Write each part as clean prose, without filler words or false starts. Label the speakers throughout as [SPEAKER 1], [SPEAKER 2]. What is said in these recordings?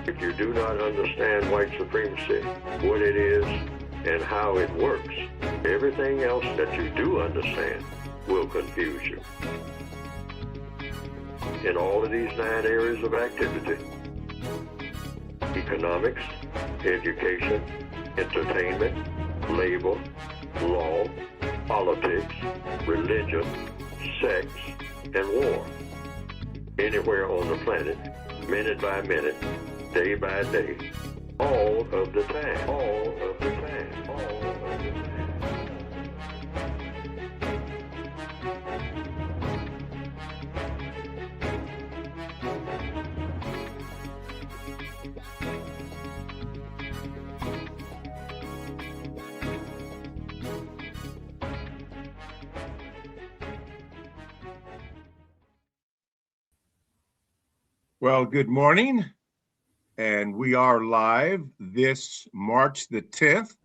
[SPEAKER 1] If you do not understand white supremacy, what it is, and how it works, everything else that you do understand will confuse you. In all of these 9 areas of activity, economics, education, entertainment, labor, law, politics, religion, sex, and war. Anywhere on the planet, minute by minute, day by day, all of the time, all of the time, all of the time.
[SPEAKER 2] Well, good morning, and we are live this March the 10th,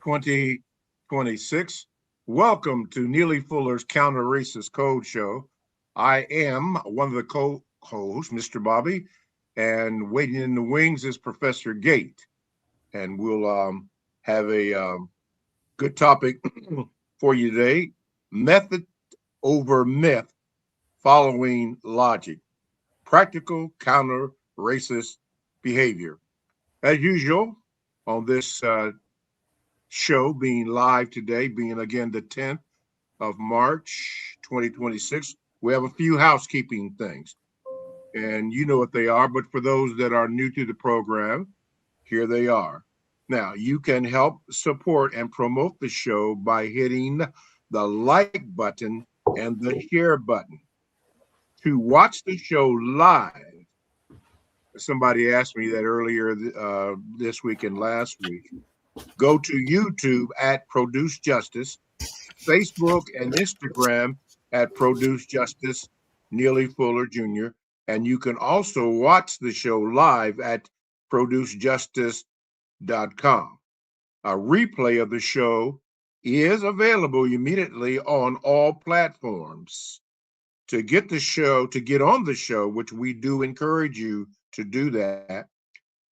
[SPEAKER 2] 2026. Welcome to Neely Fuller's Counter-Racist Code Show. I am one of the co-hosts, Mr. Bobby, and waiting in the wings is Professor Gate. And we'll have a good topic for you today, method over myth following logic. Practical counter-racist behavior. As usual, on this show being live today, being again the 10th of March, 2026, we have a few housekeeping things. And you know what they are, but for those that are new to the program, here they are. Now, you can help support and promote the show by hitting the like button and the share button. To watch the show live, somebody asked me that earlier this week and last week. Go to YouTube at Produce Justice, Facebook and Instagram at Produce Justice, Neely Fuller Jr., and you can also watch the show live at producejustice.com. A replay of the show is available immediately on all platforms. To get on the show, which we do encourage you to do that,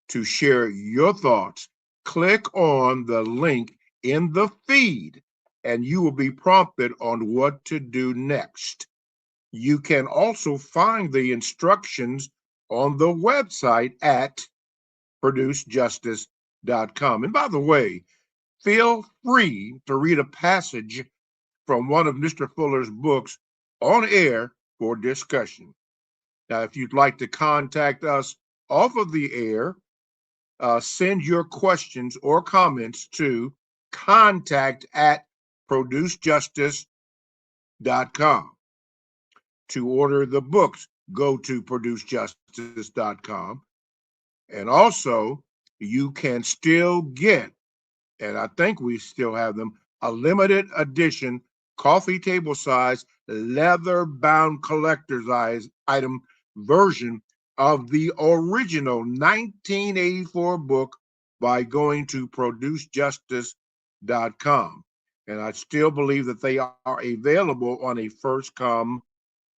[SPEAKER 2] to share your thoughts, click on the link in the feed and you will be prompted on what to do next. You can also find the instructions on the website at producejustice.com. And by the way, feel free to read a passage from one of Mr. Fuller's books on air for discussion. Now, if you'd like to contact us off of the air, send your questions or comments to contact@producejustice.com. To order the books, go to producejustice.com. And also, you can still get, and I think we still have them, a limited edition coffee table size, leather bound collector's item version of the original 1984 book by going to producejustice.com. And I still believe that they are available on a first come,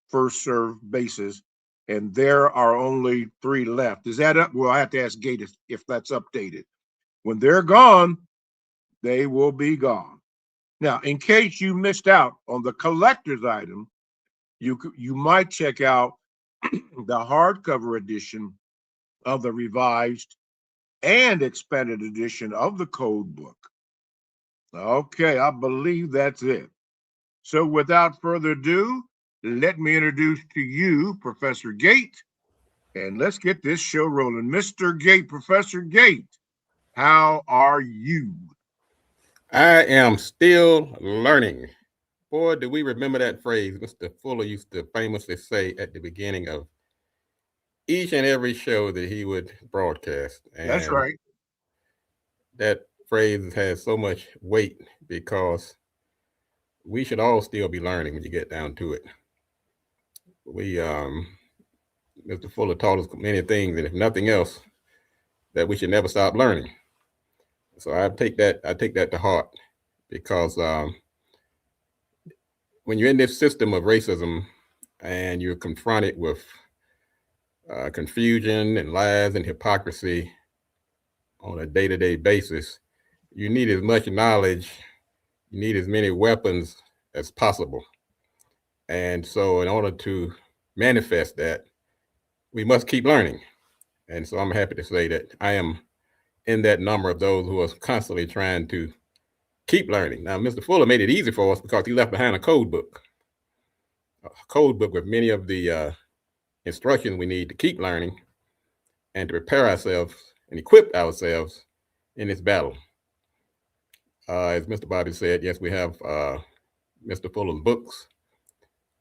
[SPEAKER 2] first served basis. And there are only 3 left. Is that up? Well, I have to ask Gate if that's updated. When they're gone, they will be gone. Now, in case you missed out on the collector's item, you might check out the hardcover edition of the revised and expanded edition of the code book. Okay, I believe that's it. So without further ado, let me introduce to you Professor Gate, and let's get this show rolling. Mr. Gate, Professor Gate, how are you?
[SPEAKER 3] I am still learning. Boy, do we remember that phrase Mr. Fuller used to famously say at the beginning of each and every show that he would broadcast. And
[SPEAKER 2] that's right.
[SPEAKER 3] That phrase has so much weight because we should all still be learning when you get down to it. Mr. Fuller taught us many things, and if nothing else, that we should never stop learning. So I take that to heart because when you're in this system of racism and you're confronted with confusion and lies and hypocrisy on a day-to-day basis, you need as much knowledge, you need as many weapons as possible. And so in order to manifest that, we must keep learning. And so I'm happy to say that I am in that number of those who are constantly trying to keep learning. Now, Mr. Fuller made it easy for us because he left behind a code book with many of the instructions we need to keep learning and to prepare ourselves and equip ourselves in this battle. As Mr. Bobby said, yes, we have Mr. Fuller's books.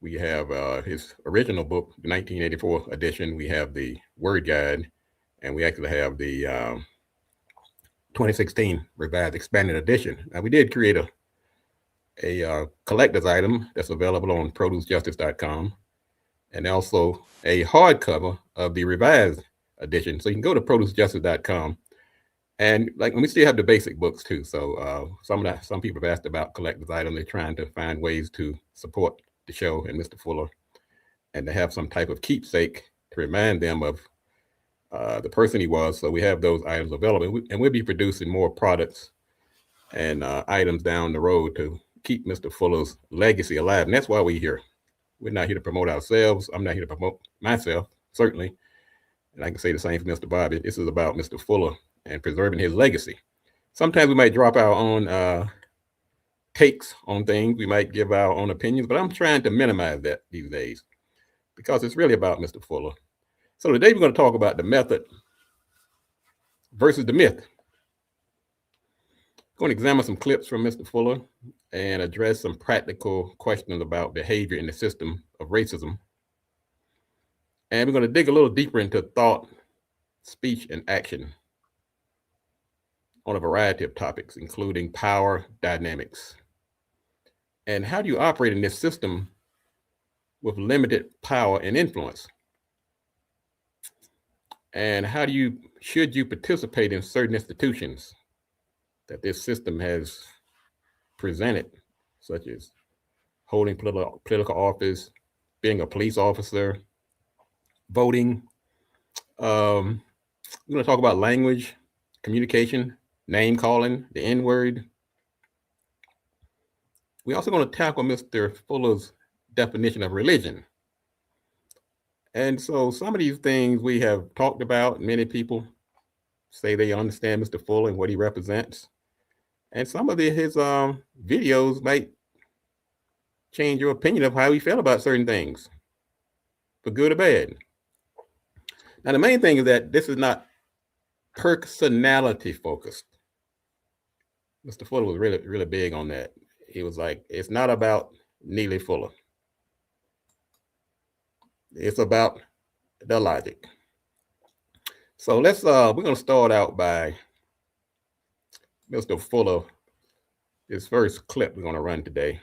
[SPEAKER 3] We have his original book, the 1984 edition. We have the Word Guide, and we actually have the 2016 Revised Expanded Edition. Now, we did create a collector's item that's available on producejustice.com, and also a hardcover of the Revised Edition. So you can go to producejustice.com, and like we still have the basic books too. So some people have asked about collector's items. They're trying to find ways to support the show and Mr. Fuller, and to have some type of keepsake to remind them of the person he was. So we have those items available, and we'll be producing more products and items down the road to keep Mr. Fuller's legacy alive. And that's why we're here. We're not here to promote ourselves. I'm not here to promote myself, certainly. And I can say the same for Mr. Bobby. This is about Mr. Fuller and preserving his legacy. Sometimes we might drop our own takes on things. We might give our own opinions, but I'm trying to minimize that these days because it's really about Mr. Fuller. So today we're going to talk about the method versus the myth. I'm going to examine some clips from Mr. Fuller and address some practical questions about behavior in the system of racism. And we're going to dig a little deeper into thought, speech, and action on a variety of topics, including power dynamics. And how do you operate in this system with limited power and influence? And should you participate in certain institutions that this system has presented, such as holding political office, being a police officer, voting. We're going to talk about language, communication, name calling, the N-word. We're also going to tackle Mr. Fuller's definition of religion. And so some of these things we have talked about. Many people say they understand Mr. Fuller and what he represents. And some of his videos might change your opinion of how he felt about certain things, for good or bad. Now, the main thing is that this is not personality focused. Mr. Fuller was really, really big on that. He was like, it's not about Neely Fuller. It's about the logic. So we're going to start out by Mr. Fuller. His first clip we're going to run today.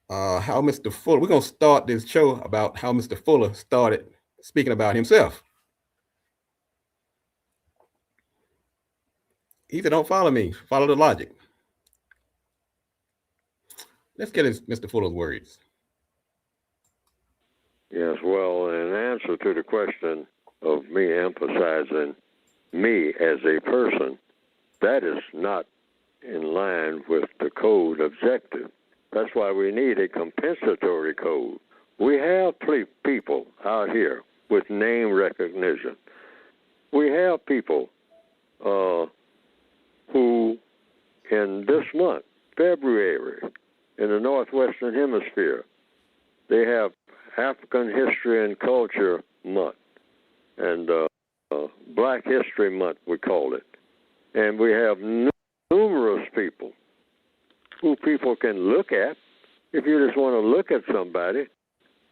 [SPEAKER 3] How Mr. Fuller, we're going to start this show about how Mr. Fuller started speaking about himself. He said, don't follow me, follow the logic. Let's get Mr. Fuller's words.
[SPEAKER 1] Yes, well, in answer to the question of me emphasizing me as a person, that is not in line with the code objective. That's why we need a compensatory code. We have people out here with name recognition. We have people who, in this month, February, in the Northwestern Hemisphere, they have African History and Culture Month and Black History Month, we call it. And we have numerous people who people can look at if you just want to look at somebody.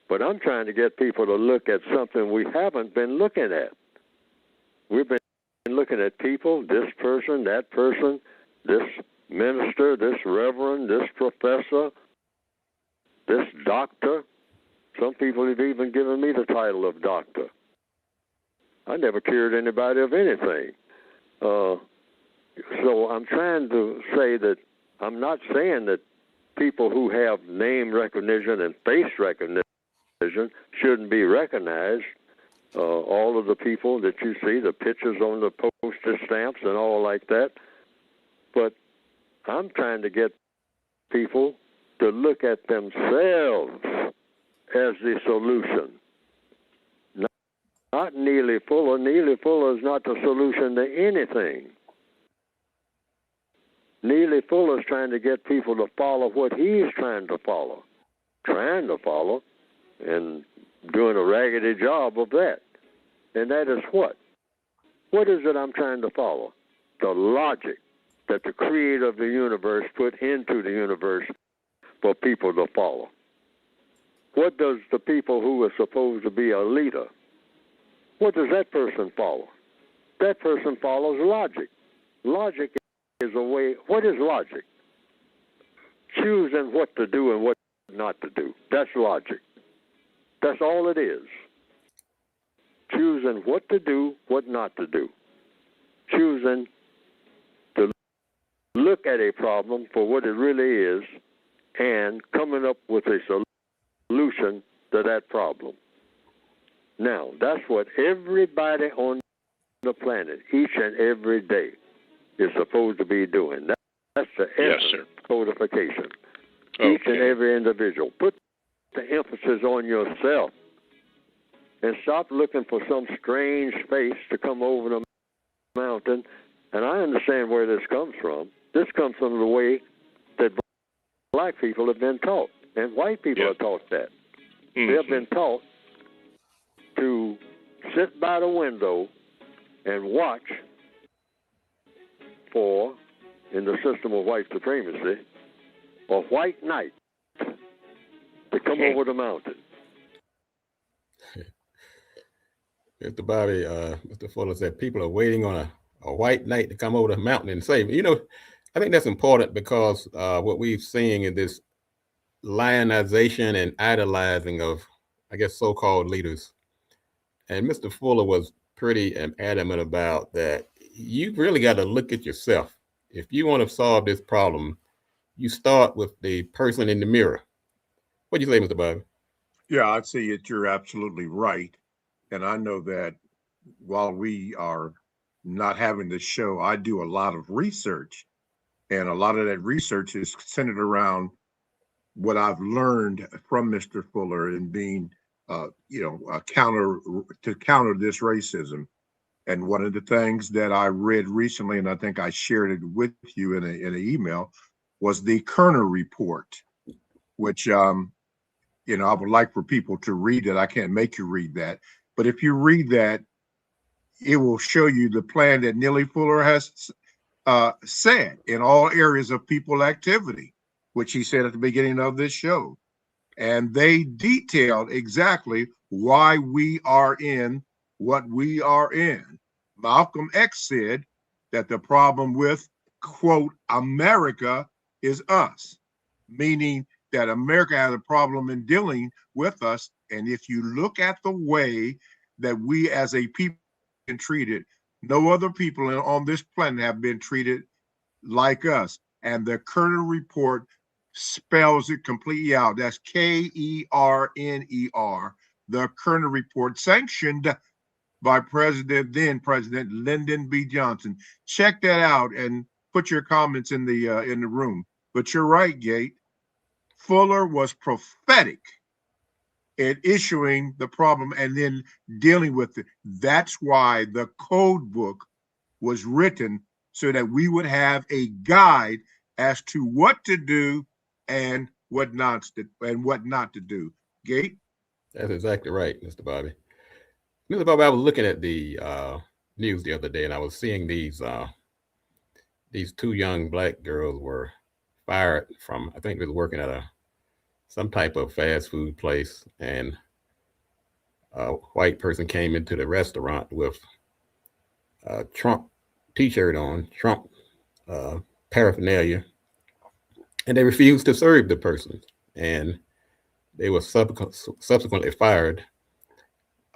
[SPEAKER 1] But I'm trying to get people to look at something we haven't been looking at. We've been looking at people, this person, that person, this minister, this reverend, this professor, this doctor. Some people have even given me the title of doctor. I never cured anybody of anything. So I'm trying to say that I'm not saying that people who have name recognition and face recognition shouldn't be recognized. All of the people that you see, the pictures on the postage stamps and all like that. But I'm trying to get people to look at themselves as the solution. Not Neely Fuller. Neely Fuller is not the solution to anything. Neely Fuller is trying to get people to follow what he's trying to follow, and doing a raggedy job of that. And that is what? What is it I'm trying to follow? The logic that the creator of the universe put into the universe for people to follow. What does the people who are supposed to be a leader, what does that person follow? That person follows logic. Logic is a way, what is logic? Choosing what to do and what not to do. That's logic. That's all it is. Choosing what to do, what not to do. Choosing to look at a problem for what it really is and coming up with a solution to that problem. Now, that's what everybody on the planet, each and every day, is supposed to be doing. That's the essence codification. Okay. Each and every individual. Put the emphasis on yourself and stop looking for some strange face to come over the mountain. And I understand where this comes from. This comes from the way that black people have been taught, and white people are taught that. They have been taught to sit by the window and watch for, in the system of white supremacy, a white knight to come over the mountain.
[SPEAKER 3] Mr. Bobby, Mr. Fuller said people are waiting on a white knight to come over the mountain and save. You know, I think that's important because what we've seen in this lionization and idolizing of, I guess, so-called leaders. And Mr. Fuller was pretty adamant about that. You really got to look at yourself. If you want to solve this problem, you start with the person in the mirror. What do you say, Mr. Bobby?
[SPEAKER 2] Yeah, I'd say that you're absolutely right. And I know that while we are not having this show, I do a lot of research. And a lot of that research is centered around what I've learned from Mr. Fuller and being, a counter this racism. And one of the things that I read recently, and I think I shared it with you in an email, was the Kerner report, which, I would like for people to read it. I can't make you read that. But if you read that, it will show you the plan that Neely Fuller has said in all areas of people activity, which he said at the beginning of this show. And they detailed exactly why we are in what we are in. Malcolm X said that the problem with, quote, America is us, meaning that America has a problem in dealing with us. And if you look at the way that we as a people have been treated, no other people on this planet have been treated like us. And the Kerner report spells it completely out. That's Kerner, the Kerner report, sanctioned by then President Lyndon B. Johnson. Check that out and put your comments in the room. But you're right, Gate. Fuller was prophetic in issuing the problem and then dealing with it. That's why the code book was written, so that we would have a guide as to what to do and what not to do. Gate?
[SPEAKER 3] That's exactly right, Mr. Bobby. Mr. Bobby, I was looking at the news the other day, and I was seeing these two young black girls were fired from, I think they were working at some type of fast food place, and a white person came into the restaurant with a Trump t-shirt on, Trump paraphernalia, and they refused to serve the person, and they were subsequently fired.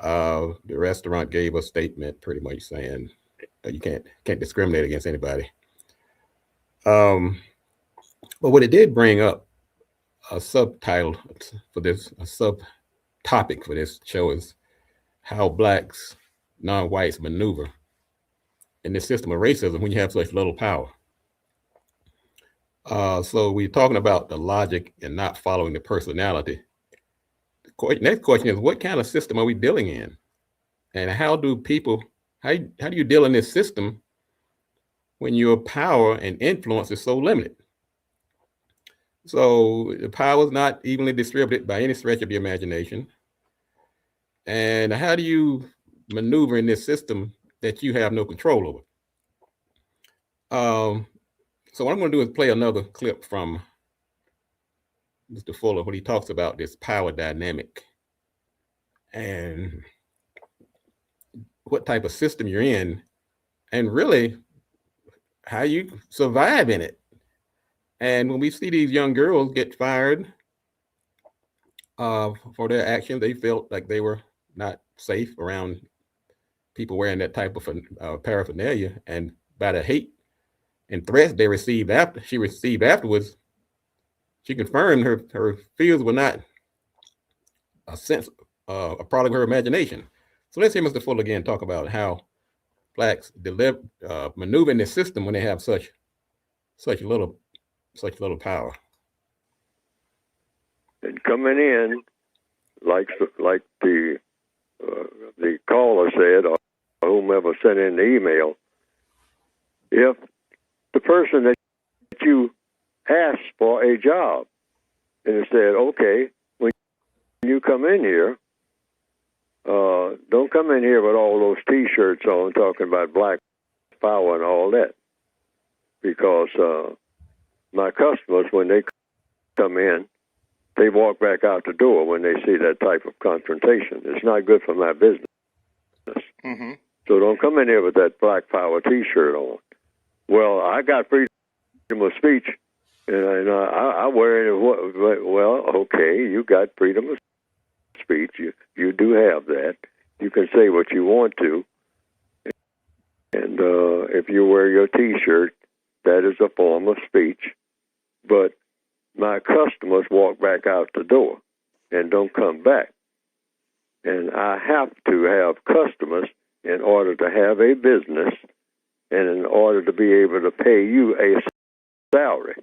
[SPEAKER 3] The restaurant gave a statement pretty much saying you can't discriminate against anybody. But what it did bring up a subtitle for this, a topic for this show is how blacks, non-whites maneuver in this system of racism when you have such little power. So we're talking about the logic and not following the personality. The next question is, what kind of system are we dealing in? And how do you deal in this system when your power and influence is so limited? So the power is not evenly distributed by any stretch of the imagination. And how do you maneuver in this system that you have no control over? So what I'm going to do is play another clip from Mr. Fuller when he talks about this power dynamic and what type of system you're in, and really how you survive in it. And when we see these young girls get fired for their actions, they felt like they were not safe around people wearing that type of paraphernalia, and by the hate and threats she received afterwards, she confirmed her fears were not a product of her imagination. So let's hear Mr. Fuller again talk about how blacks maneuver in this system when they have such little power.
[SPEAKER 1] And coming in, like the caller said, or whomever sent in the email, if the person that you asked for a job and it said, okay, when you come in here, don't come in here with all those T-shirts on talking about black power and all that, because my customers, when they come in, they walk back out the door when they see that type of confrontation. It's not good for my business. Mm-hmm. So don't come in here with that black power T-shirt on. Well, I got freedom of speech, and I wear it. Well, okay, you got freedom of speech. You do have that. You can say what you want to. And if you wear your T-shirt, that is a form of speech. But my customers walk back out the door and don't come back. And I have to have customers in order to have a business and in order to be able to pay you a salary.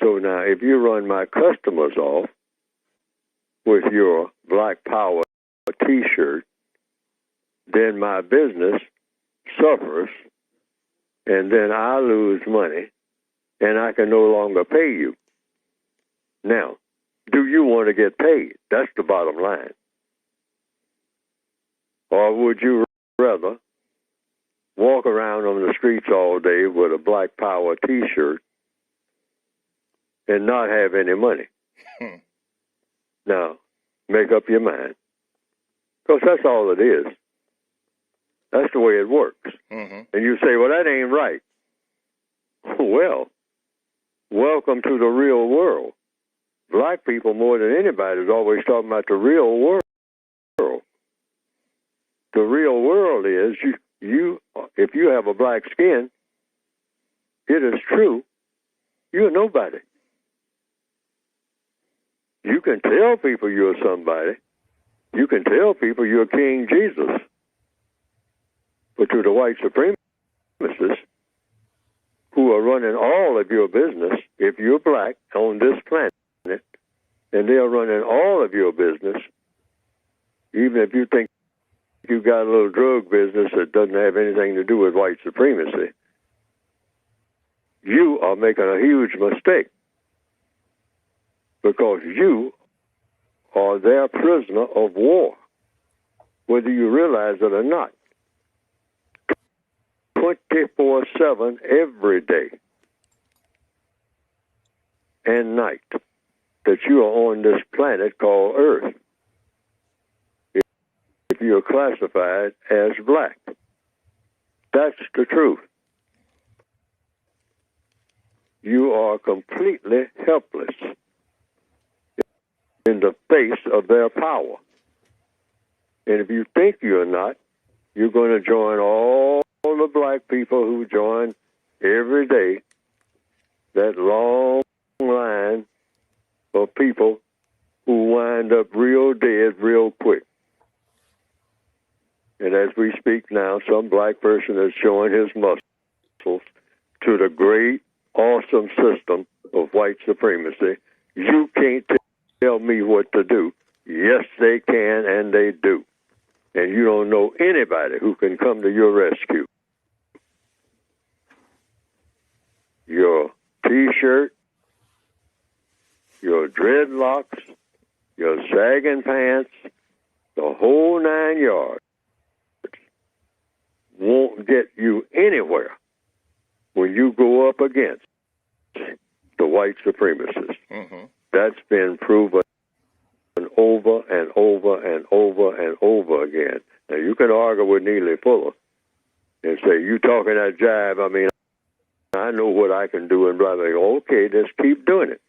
[SPEAKER 1] So now if you run my customers off with your black power T-shirt, then my business suffers, and then I lose money, and I can no longer pay you. Now, do you want to get paid? That's the bottom line. Or would you rather walk around on the streets all day with a black power T-shirt and not have any money? Now, make up your mind. Because that's all it is. That's the way it works. Mm-hmm. And you say, well, that ain't right. Well, welcome to the real world. Black people, more than anybody, is always talking about the real world. The real world is, you if you have a black skin, it is true, you're nobody. You can tell people you're somebody. You can tell people you're King Jesus. But to the white supremacists who are running all of your business, if you're black on this planet, and they're running all of your business, even if you think you got a little drug business that doesn't have anything to do with white supremacy, you are making a huge mistake, because you are their prisoner of war, whether you realize it or not. 24/7 every day and night that you are on this planet called Earth, if you're classified as black. That's the truth. You are completely helpless in the face of their power. And if you think you're not, you're going to join all the black people who join every day that long line of people who wind up real dead real quick. And as we speak now, some black person is showing his muscles to the great, awesome system of white supremacy. You can't tell me what to do. Yes, they can, and they do. And you don't know anybody who can come to your rescue. Your T-shirt, your dreadlocks, your sagging pants, the whole 9 yards won't get you anywhere when you go up against the white supremacists.
[SPEAKER 2] Mm-hmm.
[SPEAKER 1] That's been proven over and over and over and over again. Now, you can argue with Neely Fuller and say, you talking that jive, I mean, I know what I can do, and blah, blah, blah. Okay, just keep doing it.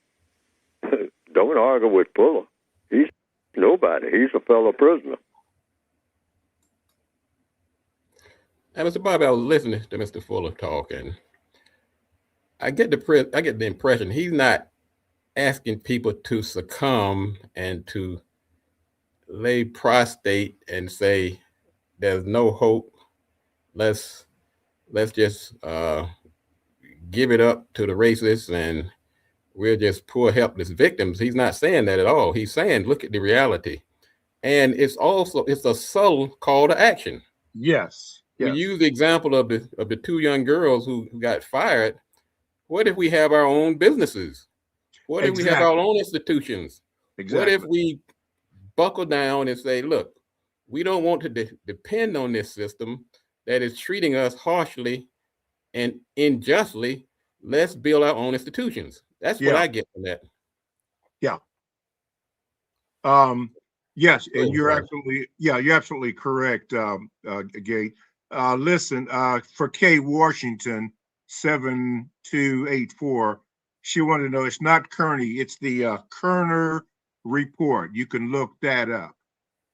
[SPEAKER 1] Don't argue with Fuller. He's nobody. He's a fellow prisoner.
[SPEAKER 3] Now, Mr. Bobby, I was listening to Mr. Fuller talk, and I get the impression he's not asking people to succumb and to lay prostrate and say there's no hope. Let's just give it up to the racists and we're just poor helpless victims. He's not saying that at all. He's saying look at the reality, and it's a subtle call to action.
[SPEAKER 2] Yes.
[SPEAKER 3] We use the example of the two young girls who got fired. What if we have our own businesses? What if we have our own institutions?
[SPEAKER 2] Exactly.
[SPEAKER 3] What if we buckle down and say, look, we don't want to depend on this system that is treating us harshly and unjustly. Let's build our own institutions. That's what I get from that.
[SPEAKER 2] Yeah. Yes, and you're absolutely correct, Gate. Listen, for Kay Washington, 7284, she wanted to know it's not Kearney, it's the Kerner report. You can look that up.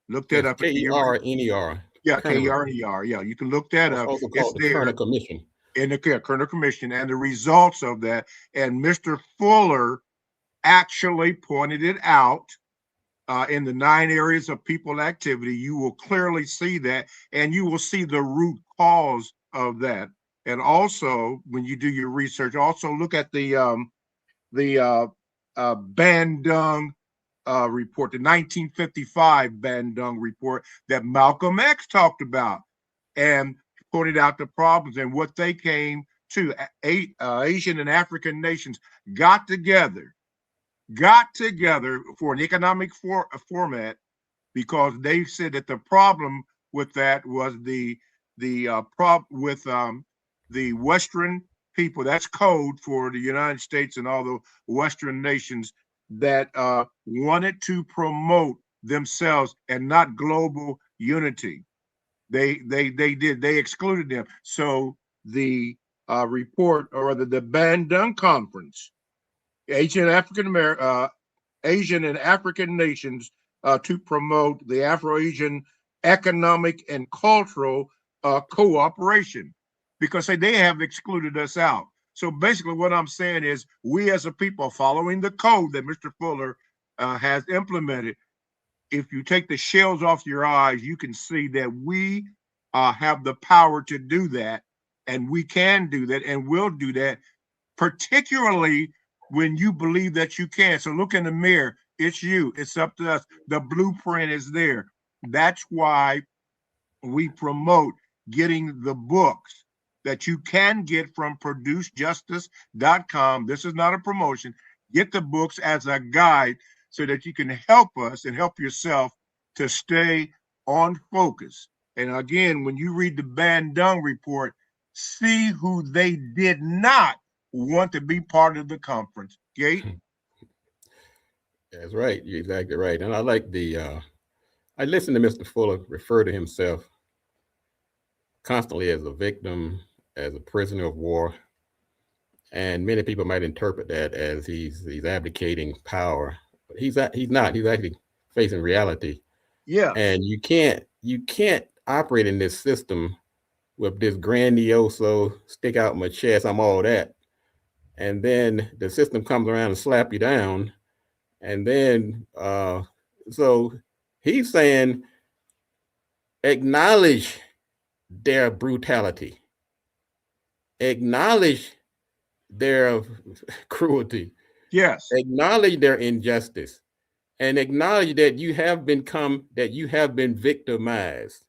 [SPEAKER 2] Look that up.
[SPEAKER 3] K-E-R-N-E-R.
[SPEAKER 2] Yeah, K-E-R-N-E-R. Yeah, you can look that up.
[SPEAKER 3] Also called the Kerner Commission.
[SPEAKER 2] In the Kerner Commission and the results of that. And Mr. Fuller actually pointed it out in the 9 areas of people activity. You will clearly see that, and you will see the root cause of that. And also, when you do your research, also look at the Bandung report, the 1955 Bandung report that Malcolm X talked about, and pointed out the problems and what they came to. Asian and African nations got together for an economic format, because they said that the problem with that was the problem with the Western people. That's code for the United States and all the Western nations that wanted to promote themselves and not global unity. They excluded them. So the report, or the Bandung Conference, Asian and African nations to promote the Afro-Asian economic and cultural cooperation, because they have excluded us out. So basically what I'm saying is, we as a people, following the code that Mr. Fuller has implemented, if you take the shells off your eyes, you can see that we have the power to do that, and we can do that, and will do that, particularly when you believe that you can. So look in the mirror. It's you. It's up to us. The blueprint is there. That's why we promote getting the books that you can get from producejustice.com. This is not a promotion. Get the books as a guide so that you can help us and help yourself to stay on focus. And again, when you read the Bandung report, see who they did not want to be part of the conference. Gate?
[SPEAKER 3] That's right. You're exactly right. And I like I listened to Mr. Fuller refer to himself constantly as a victim, as a prisoner of war. And many people might interpret that as he's abdicating power, but he's not. He's actually facing reality.
[SPEAKER 2] Yeah.
[SPEAKER 3] And you can't operate in this system with this grandiose stick out my chest, I'm all that, and then the system comes around and slap you down, And then, so he's saying acknowledge their brutality, acknowledge their cruelty,
[SPEAKER 2] Yes.
[SPEAKER 3] acknowledge their injustice, and acknowledge that you have been victimized.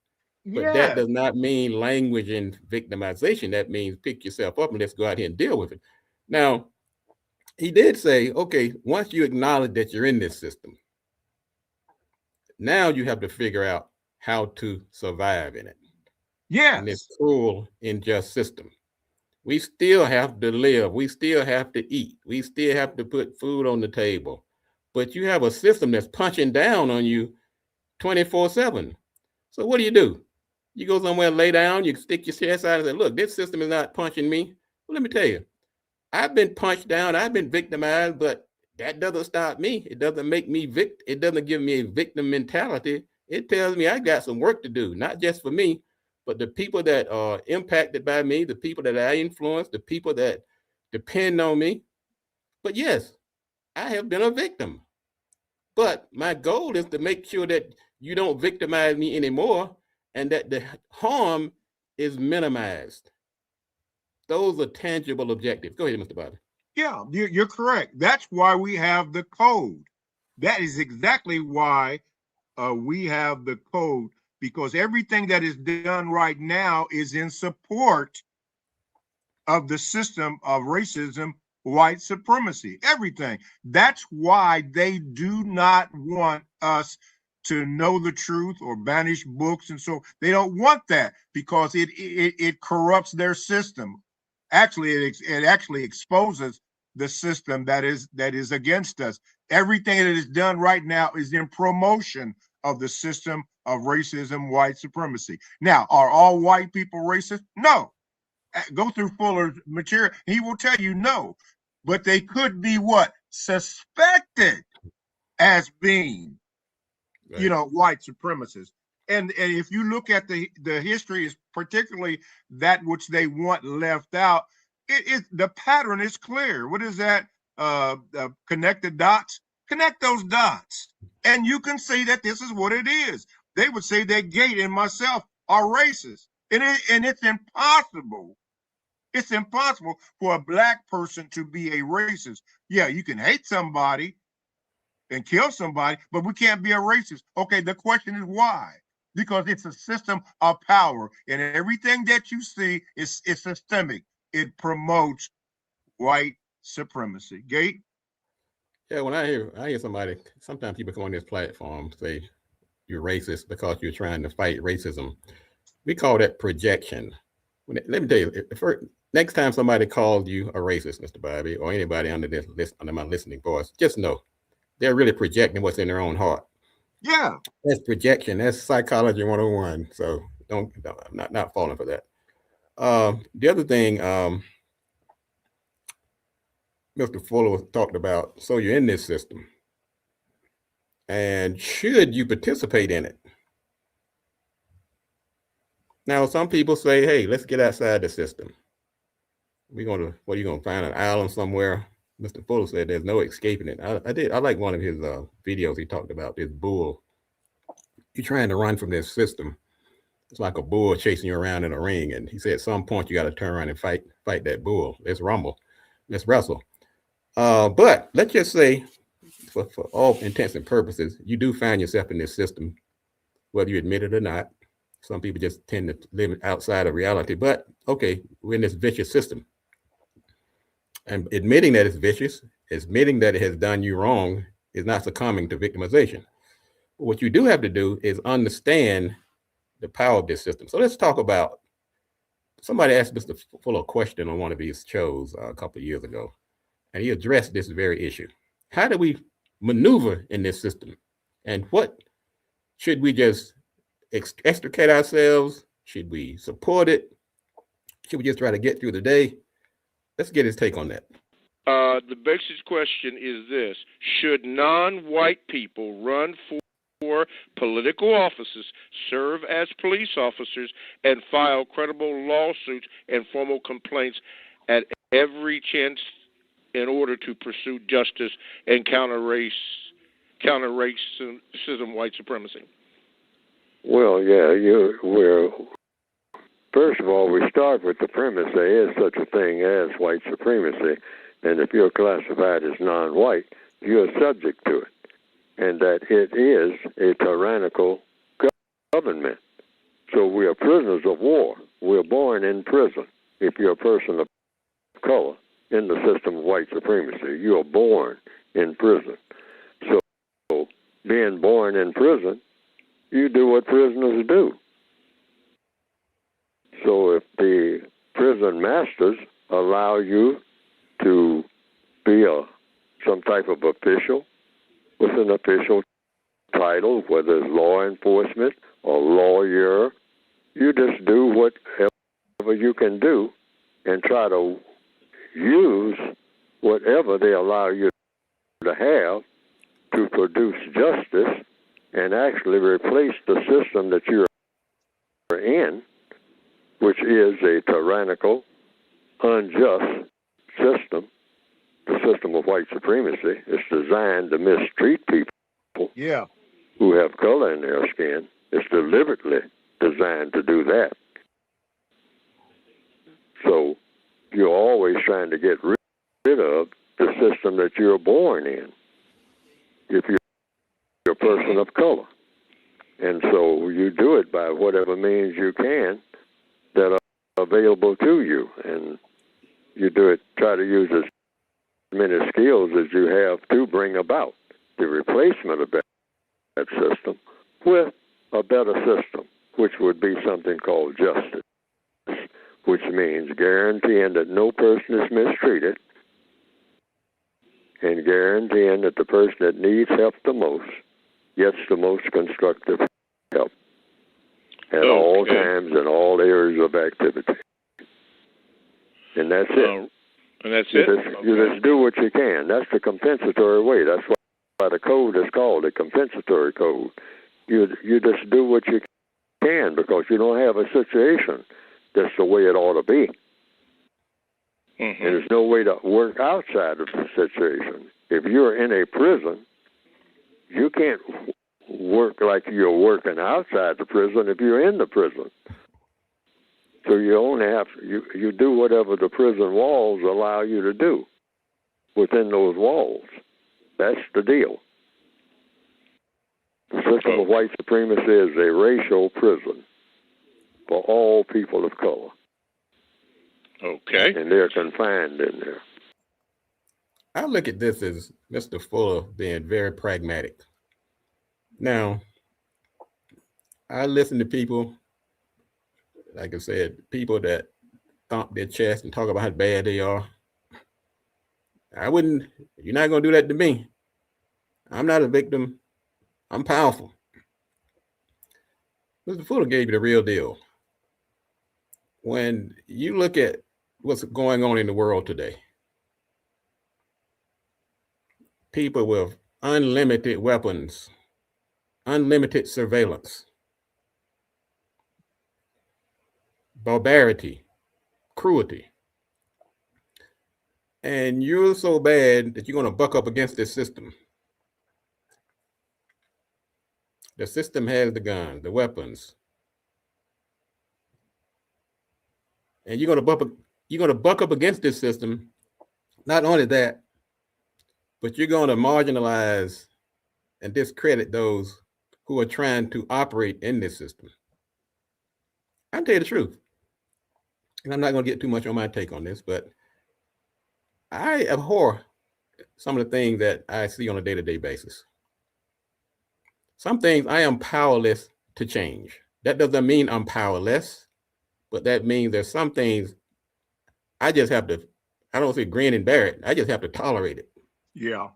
[SPEAKER 3] But that
[SPEAKER 2] Yes.
[SPEAKER 3] does not mean language and victimization. That means pick yourself up and let's go out here and deal with it. Now, he did say, okay, once you acknowledge that you're in this system, now you have to figure out how to survive in it, in this
[SPEAKER 2] Yes.
[SPEAKER 3] cruel, unjust system. We still have to live. We still have to eat. We still have to put food on the table. But you have a system that's punching down on you 24/7. So what do? You go somewhere, lay down, you stick your chest out and say, look, this system is not punching me. Well, let me tell you, I've been punched down, I've been victimized, but that doesn't stop me. It doesn't make me it doesn't give me a victim mentality. It tells me I got some work to do, not just for me, but the people that are impacted by me, the people that I influence, the people that depend on me. But yes, I have been a victim. But my goal is to make sure that you don't victimize me anymore and that the harm is minimized. Those are tangible objectives. Go ahead, Mr. Bobby.
[SPEAKER 2] Yeah, you're correct. That's why we have the code. That is exactly why we have the code, because everything that is done right now is in support of the system of racism, white supremacy, everything. That's why they do not want us to know the truth or banish books. And so they don't want that because it corrupts their system. Actually, it actually exposes the system that is against us. Everything that is done right now is in promotion of the system of racism, white supremacy. Now, are all white people racist? No. Go through Fuller's material, he will tell you no. But they could be what? Suspected as being,
[SPEAKER 3] Right.
[SPEAKER 2] white supremacists. And if you look at the history, is particularly that which they want left out, the pattern is clear. What is that? Connect the dots. Connect those dots, and you can see that this is what it is. They would say that Gate and myself are racist, and it's impossible. It's impossible for a black person to be a racist. Yeah, you can hate somebody and kill somebody, but we can't be a racist. Okay, the question is why? Because it's a system of power, and everything that you see is systemic. It promotes white supremacy. Gate?
[SPEAKER 3] Yeah, when I hear somebody, sometimes people come on this platform say you're racist because you're trying to fight racism. We call that projection. Let me tell you, next time somebody calls you a racist, Mr. Bobby, or anybody under my listening voice, just know they're really projecting what's in their own heart.
[SPEAKER 2] Yeah.
[SPEAKER 3] That's projection. That's psychology 101. So I'm not falling for that. The other thing, Mr. Fuller talked about, so you're in this system. And should you participate in it? Now, some people say, hey, let's get outside the system. What are you gonna find an island somewhere? Mr. Fuller said there's no escaping it. I like one of his videos. He talked about this bull. You're trying to run from this system. It's like a bull chasing you around in a ring. And he said at some point you got to turn around and fight that bull. Let's rumble. Let's wrestle. But let's just say, for all intents and purposes, you do find yourself in this system, whether you admit it or not. Some people just tend to live outside of reality. But okay, we're in this vicious system. And admitting that it's vicious, admitting that it has done you wrong, is not succumbing to victimization. What you do have to do is understand the power of this system. So let's talk about, somebody asked Mr. Fuller a question on one of his shows a couple of years ago, and he addressed this very issue. How do we maneuver in this system? And what should we just extricate ourselves? Should we support it? Should we just try to get through the day? Let's get his take on that.
[SPEAKER 4] The basic question is this: should non-white people run for political offices, serve as police officers, and file credible lawsuits and formal complaints at every chance in order to pursue justice and counter racism, white supremacy?
[SPEAKER 1] Well, yeah, first of all, we start with the premise there is such a thing as white supremacy, and if you're classified as non-white, you're subject to it, and that it is a tyrannical government. So we are prisoners of war. We're born in prison. If you're a person of color in the system of white supremacy, you are born in prison. So being born in prison, you do what prisoners do. So if the prison masters allow you to be some type of official with an official title, whether it's law enforcement or lawyer, you just do whatever you can do and try to use whatever they allow you to have to produce justice and actually replace the system that you're in, which is a tyrannical, unjust system, the system of white supremacy. It's designed to mistreat people who have color in their skin. It's deliberately designed to do that. So you're always trying to get rid of the system that you're born in if you're a person of color. And so you do it by whatever means you can that are available to you. And you do it, try to use as many skills as you have to bring about the replacement of that system with a better system, which would be something called justice, which means guaranteeing that no person is mistreated and guaranteeing that the person that needs help the most gets the most constructive help at all times in all areas of activity. And that's it.
[SPEAKER 4] And that's
[SPEAKER 1] You just do what you can. That's the compensatory way. That's why the code is called a compensatory code. You just do what you can because you don't have a situation that's the way it ought to be. Mm-hmm. And there's no way to work outside of the situation. If you're in a prison, you can't work like you're working outside the prison if you're in the prison. So you only have you do whatever the prison walls allow you to do within those walls. That's the deal. The system of white supremacy is a racial prison for all people of color.
[SPEAKER 4] Okay.
[SPEAKER 1] And they're confined in there.
[SPEAKER 3] I look at this as Mr. Fuller being very pragmatic. Now, I listen to people, like I said, people that thump their chest and talk about how bad they are. You're not going to do that to me. I'm not a victim. I'm powerful. Mr. Fuller gave you the real deal. When you look at what's going on in the world today, people with unlimited weapons, unlimited surveillance, barbarity, cruelty. And you're so bad that you're going to buck up against this system. The system has the guns, the weapons. And you're going to buck up against this system. Not only that, but you're going to marginalize and discredit those who are trying to operate in this system. I'll tell you the truth. And I'm not going to get too much on my take on this, but I abhor some of the things that I see on a day-to-day basis. Some things I am powerless to change. That doesn't mean I'm powerless, but that means there's some things I just have to, I don't say grin and bear it. I just have to tolerate it.
[SPEAKER 2] Yeah.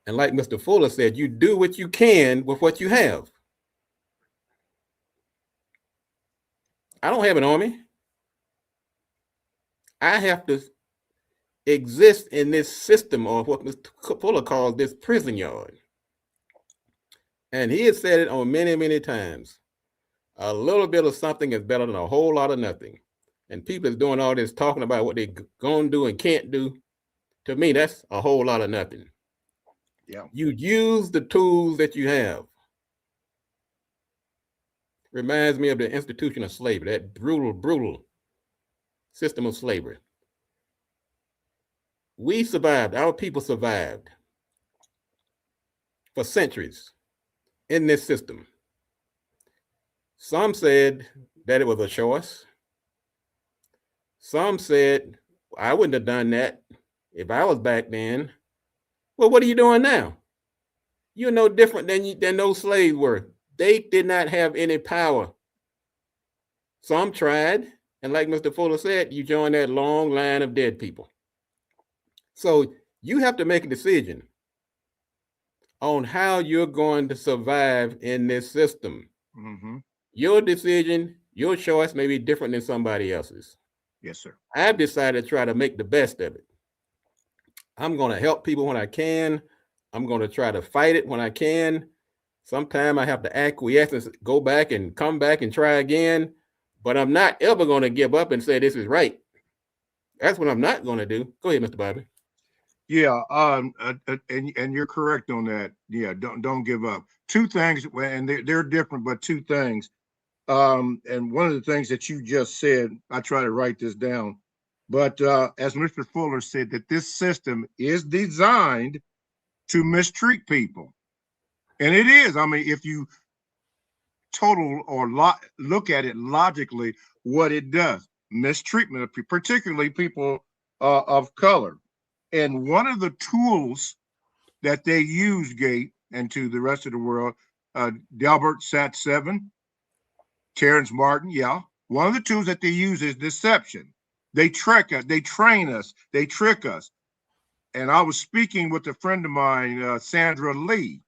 [SPEAKER 3] And like Mr. Fuller said, you do what you can with what you have. I don't have an army. I have to exist in this system, or what Mr. Fuller calls this prison yard. And he has said it on many, many times. A little bit of something is better than a whole lot of nothing. And people is doing all this talking about what they're going to do and can't do. To me, that's a whole lot of nothing.
[SPEAKER 2] Yeah.
[SPEAKER 3] You use the tools that you have. Reminds me of the institution of slavery, that brutal system of slavery. We survived, our people survived for centuries in this system. Some said that it was a choice. Some said, I wouldn't have done that if I was back then. Well, what are you doing now? You're no different than those slaves were. They did not have any power. Some tried, and like Mr. Fuller said, you join that long line of dead people. So you have to make a decision on how you're going to survive in this system.
[SPEAKER 2] Mm-hmm.
[SPEAKER 3] Your decision, your choice may be different than somebody else's.
[SPEAKER 2] Yes, sir.
[SPEAKER 3] I've decided to try to make the best of it. I'm going to help people when I can. I'm going to try to fight it when I can. Sometimes I have to acquiesce and go back and come back and try again. But I'm not ever going to give up and say this is right. That's what I'm not going to do. Go ahead, Mr. Bobby.
[SPEAKER 2] Yeah, and you're correct on that. Yeah, don't give up. Two things, and they're different, but two things. And one of the things that you just said, I try to write this down, but as Mr. Fuller said, that this system is designed to mistreat people, and it is. I mean, if you total or look at it logically, what it does, mistreatment of people, particularly people of color. And one of the tools that they use, Gate, and to the rest of the world, Delbert Sat 7, Terrence Martin, yeah. One of the tools that they use is deception. They trick us, they train us, they trick us. And I was speaking with a friend of mine, Sandra Lee,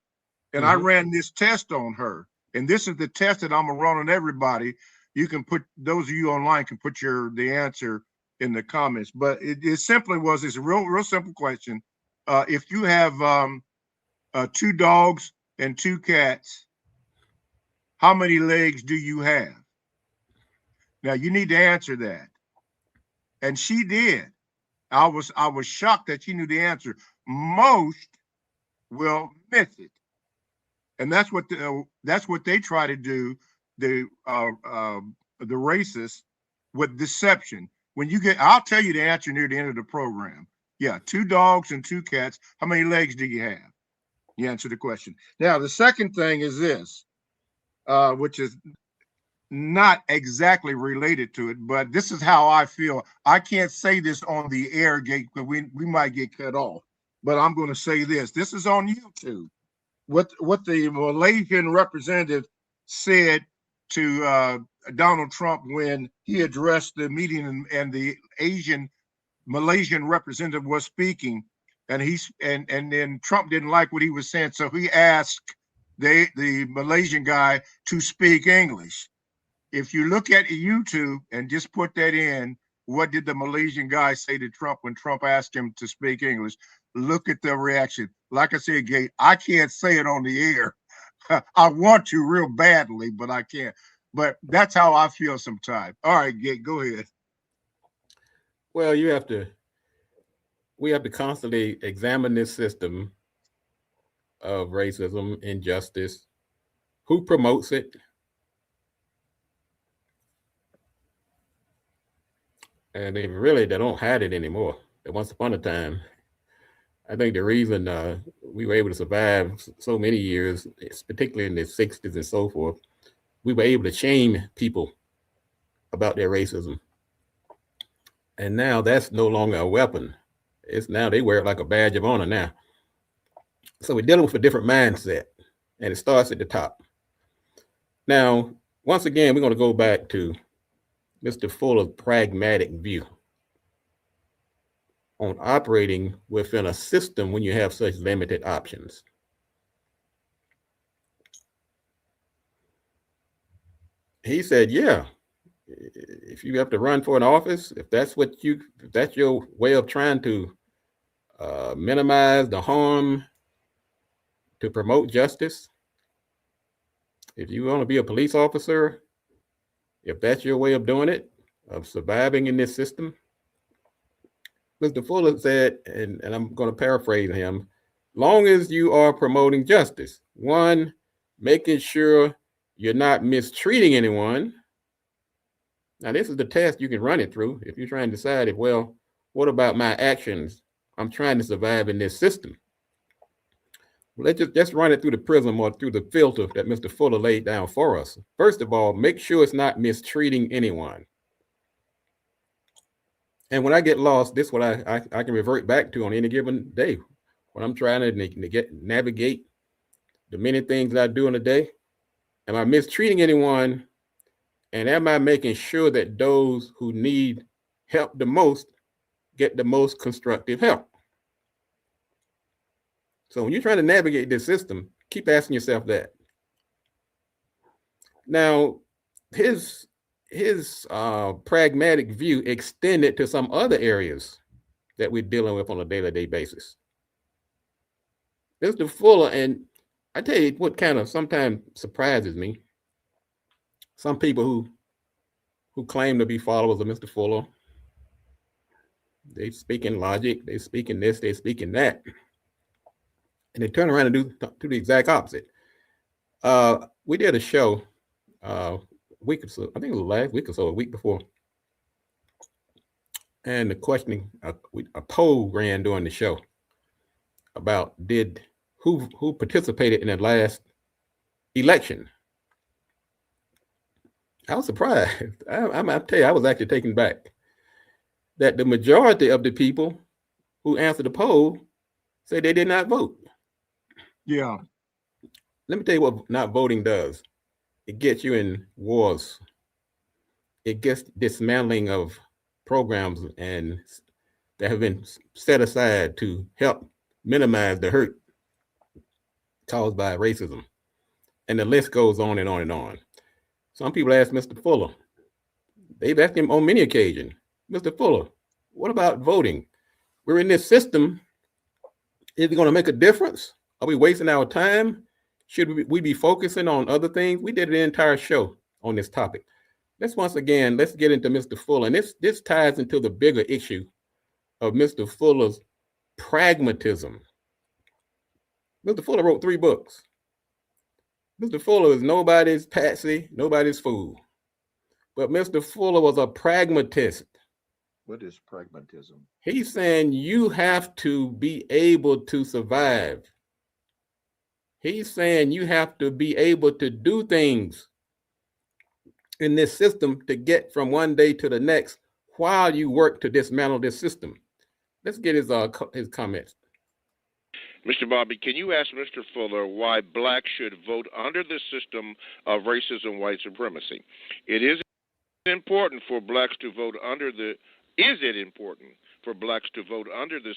[SPEAKER 2] and I ran this test on her. And this is the test that I'm gonna run on everybody. You can put, those of you online can put the answer in the comments. But it simply was this real simple question. If you have 2 dogs and 2 cats, how many legs do you have? Now you need to answer that. And she did. I was shocked that she knew the answer. Most will miss it. And that's what they try to do, the racists, with deception. When you get, I'll tell you the answer near the end of the program. Yeah, 2 dogs and 2 cats. How many legs do you have? You answer the question. Now, the second thing is this, which is not exactly related to it, but this is how I feel. I can't say this on the air, Gate, because we might get cut off. But I'm going to say this. This is on YouTube. What the Malaysian representative said to Donald Trump when he addressed the meeting, and the Malaysian representative was speaking, and then Trump didn't like what he was saying, so he asked the Malaysian guy to speak English. If you look at YouTube and just put that in, what did the Malaysian guy say to Trump when Trump asked him to speak English? Look at the reaction. Like I said, Gate, I can't say it on the air. I want to real badly, but I can't. But that's how I feel sometimes. All right, Gate, go ahead.
[SPEAKER 3] Well, we have to constantly examine this system of racism, injustice, who promotes it, and they don't hide it anymore. Once upon a time, I think the reason we were able to survive so many years, particularly in the 60s and so forth, we were able to shame people about their racism. And now that's no longer a weapon. It's now they wear it like a badge of honor now. So we're dealing with a different mindset, and it starts at the top. Now, once again, we're going to go back to Mr. Fuller's pragmatic view on operating within a system when you have such limited options. He said, yeah, if you have to run for an office, if that's your way of trying to minimize the harm to promote justice, if you want to be a police officer, if that's your way of doing it, of surviving in this system, Mr. Fuller said, and I'm going to paraphrase him, long as you are promoting justice, one, making sure you're not mistreating anyone. Now, this is the test you can run it through if you're trying to decide if, well, what about my actions? I'm trying to survive in this system. Let's just run it through the prism or through the filter that Mr. Fuller laid down for us. First of all, make sure it's not mistreating anyone. And when I get lost, this is what I can revert back to on any given day. When I'm trying to navigate the many things that I do in a day, am I mistreating anyone? And am I making sure that those who need help the most get the most constructive help? So when you're trying to navigate this system, keep asking yourself that. Now, his pragmatic view extended to some other areas that we're dealing with on a day-to-day basis. Mr. Fuller, and I tell you what kind of sometimes surprises me. Some people who claim to be followers of Mr. Fuller, they speak in logic, they speak in this, they speak in that, and they turn around and do the exact opposite. We did a show a week or so, I think it was last week or so, a week before, and the questioning, a poll ran during the show about who participated in the last election. I was surprised. I tell you, I was actually taken back that the majority of the people who answered the poll say they did not vote.
[SPEAKER 2] Yeah.
[SPEAKER 3] Let me tell you what not voting does. It gets you in wars. It gets dismantling of programs and that have been set aside to help minimize the hurt caused by racism. And the list goes on and on and on. Some people ask Mr. Fuller, they've asked him on many occasions, Mr. Fuller, what about voting? We're in this system. Is it going to make a difference? Are we wasting our time? Should we be focusing on other things? We did an entire show on this topic. Let's get into Mr. Fuller. And this ties into the bigger issue of Mr. Fuller's pragmatism. Mr. Fuller wrote 3 books. Mr. Fuller is nobody's patsy, nobody's fool. But Mr. Fuller was a pragmatist.
[SPEAKER 2] What is pragmatism?
[SPEAKER 3] He's saying you have to be able to survive. He's saying you have to be able to do things in this system to get from one day to the next while you work to dismantle this system. Let's get his comments.
[SPEAKER 4] Mr. Bobby, can you ask Mr. Fuller why blacks should vote under the system of racism, white supremacy? Is it important for blacks to vote under the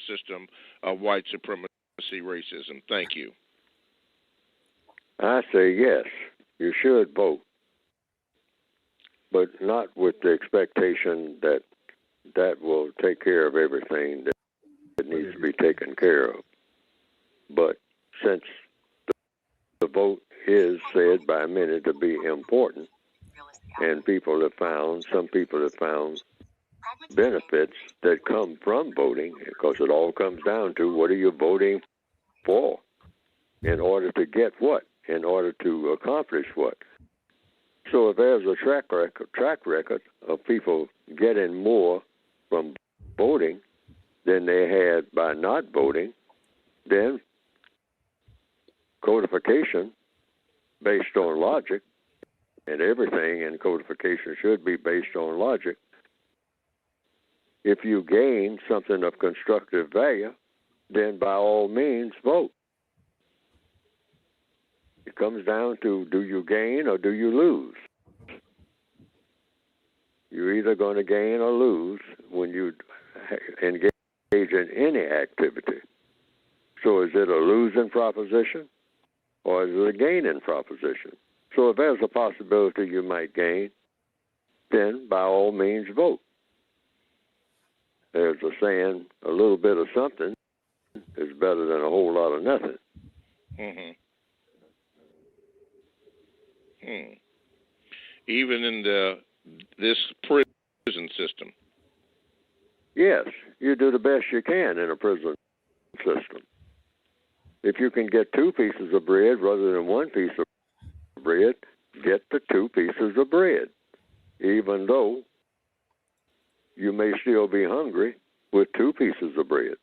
[SPEAKER 4] system of white supremacy, racism? Thank you.
[SPEAKER 1] I say yes, you should vote, but not with the expectation that that will take care of everything that needs to be taken care of. But since the vote is said by many to be important, and some people have found benefits that come from voting, because it all comes down to what are you voting for in order to get what, in order to accomplish what. So if there's a track record of people getting more from voting than they had by not voting, then codification based on logic, and everything in codification should be based on logic. If you gain something of constructive value, then by all means vote. It comes down to, do you gain or do you lose? You're either going to gain or lose when you engage in any activity. So is it a losing proposition or is it a gaining proposition? So if there's a possibility you might gain, then by all means vote. There's a saying, a little bit of something is better than a whole lot of nothing.
[SPEAKER 4] Mm-hmm. Even in this prison system.
[SPEAKER 1] yes, you do the best you can in a prison system. If you can get 2 pieces of bread rather than 1 piece of bread, get the 2 pieces of bread, even though you may still be hungry with 2 pieces of bread.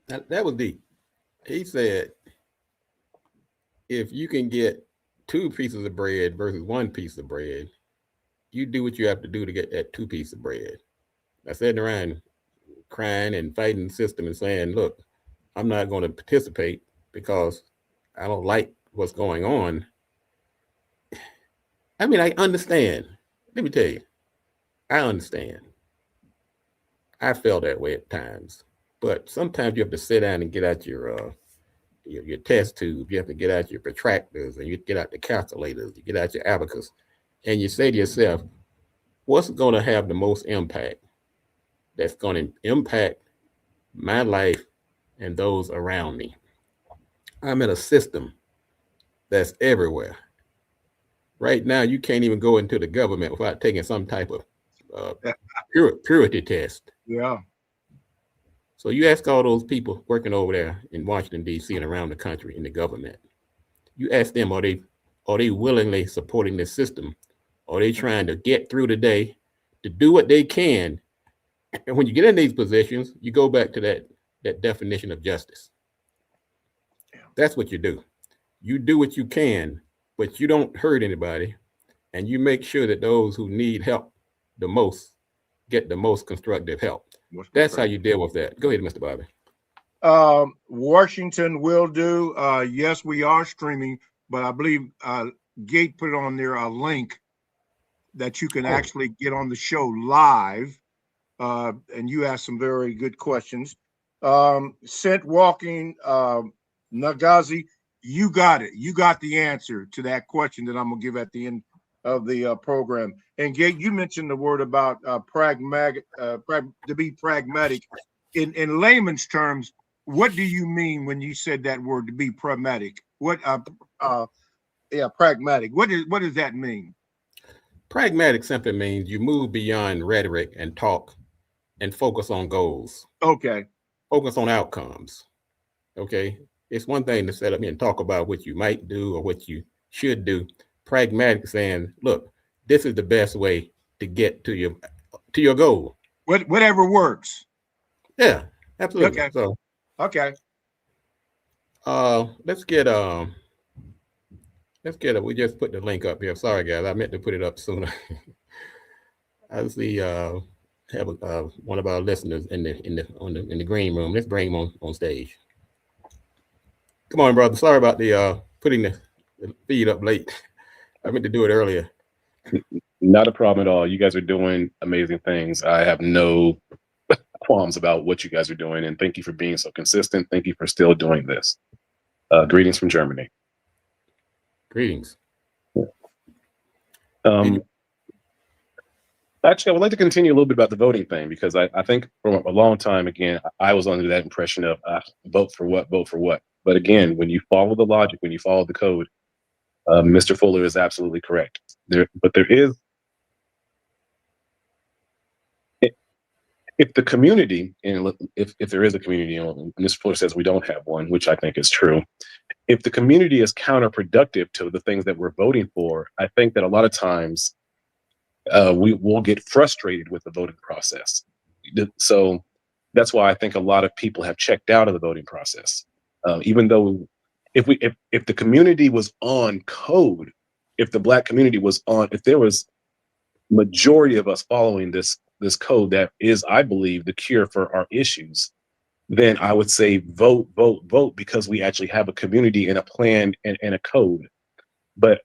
[SPEAKER 3] That was deep. He said, if you can get 2 pieces of bread versus 1 piece of bread, you do what you have to do to get that 2 pieces of bread. I sitting around crying and fighting the system and saying, look, I'm not going to participate because I don't like what's going on. I mean, I understand. Let me tell you, I understand. I felt that way at times, but sometimes you have to sit down and get out your test tube. You have to get out your protractors, and you get out the calculators. You get out your abacus, and you say to yourself, what's going to have the most impact? That's going to impact my life and those around me. I'm in a system that's everywhere. Right now, you can't even go into the government without taking some type of purity test.
[SPEAKER 2] Yeah.
[SPEAKER 3] So you ask all those people working over there in Washington, D.C. and around the country in the government, you ask them, are they willingly supporting this system? Are they trying to get through the day to do what they can? And when you get in these positions, you go back to that definition of justice. That's what you do. You do what you can, but you don't hurt anybody, and you make sure that those who need help the most get the most constructive help. That's how you deal with that. Go ahead, Mr. Bobby.
[SPEAKER 2] Washington will do. Yes, we are streaming, but I believe Gate put on there a link that you can actually get on the show live. And you asked some very good questions. Scent Walking, Nagazi, you got it. You got the answer to that question that I'm going to give at the end of the program. And Gate, you mentioned the word about pragmatic, to be pragmatic. In layman's terms, what do you mean when you said that word, to be pragmatic? Pragmatic. What does that mean?
[SPEAKER 3] Pragmatic simply means you move beyond rhetoric and talk and focus on goals.
[SPEAKER 2] Okay.
[SPEAKER 3] Focus on outcomes. Okay. It's one thing to sit up here and talk about what you might do or what you should do. Pragmatic saying, look, this is the best way to get to your goal.
[SPEAKER 2] Whatever works.
[SPEAKER 3] Yeah, absolutely.
[SPEAKER 2] Okay.
[SPEAKER 3] So
[SPEAKER 2] okay.
[SPEAKER 3] Let's get we just put the link up here. Sorry guys, I meant to put it up sooner. I see have one of our listeners in the green room. Let's bring him on stage. Come on, brother. Sorry about the putting the feed up late. I meant to do it earlier.
[SPEAKER 5] Not a problem at all. You guys are doing amazing things. I have no qualms about what you guys are doing, and thank you for being so consistent. Thank you for still doing this. Greetings from Germany.
[SPEAKER 3] Greetings.
[SPEAKER 5] Actually, I would like to continue a little bit about the voting thing, because I think for a long time, again, I was under that impression of vote for what. But again, when you follow the logic, when you follow the code, Mr. Fuller is absolutely correct. But there is, if the community, and if there is a community, and Mr. Fuller says we don't have one, which I think is true. If the community is counterproductive to the things that we're voting for, I think that a lot of times we will get frustrated with the voting process. So that's why I think a lot of people have checked out of the voting process. Even though if the community was on code, if the Black community was on, if there was majority of us following this code that is, I believe, the cure for our issues, then I would say vote, because we actually have a community and a plan and a code. But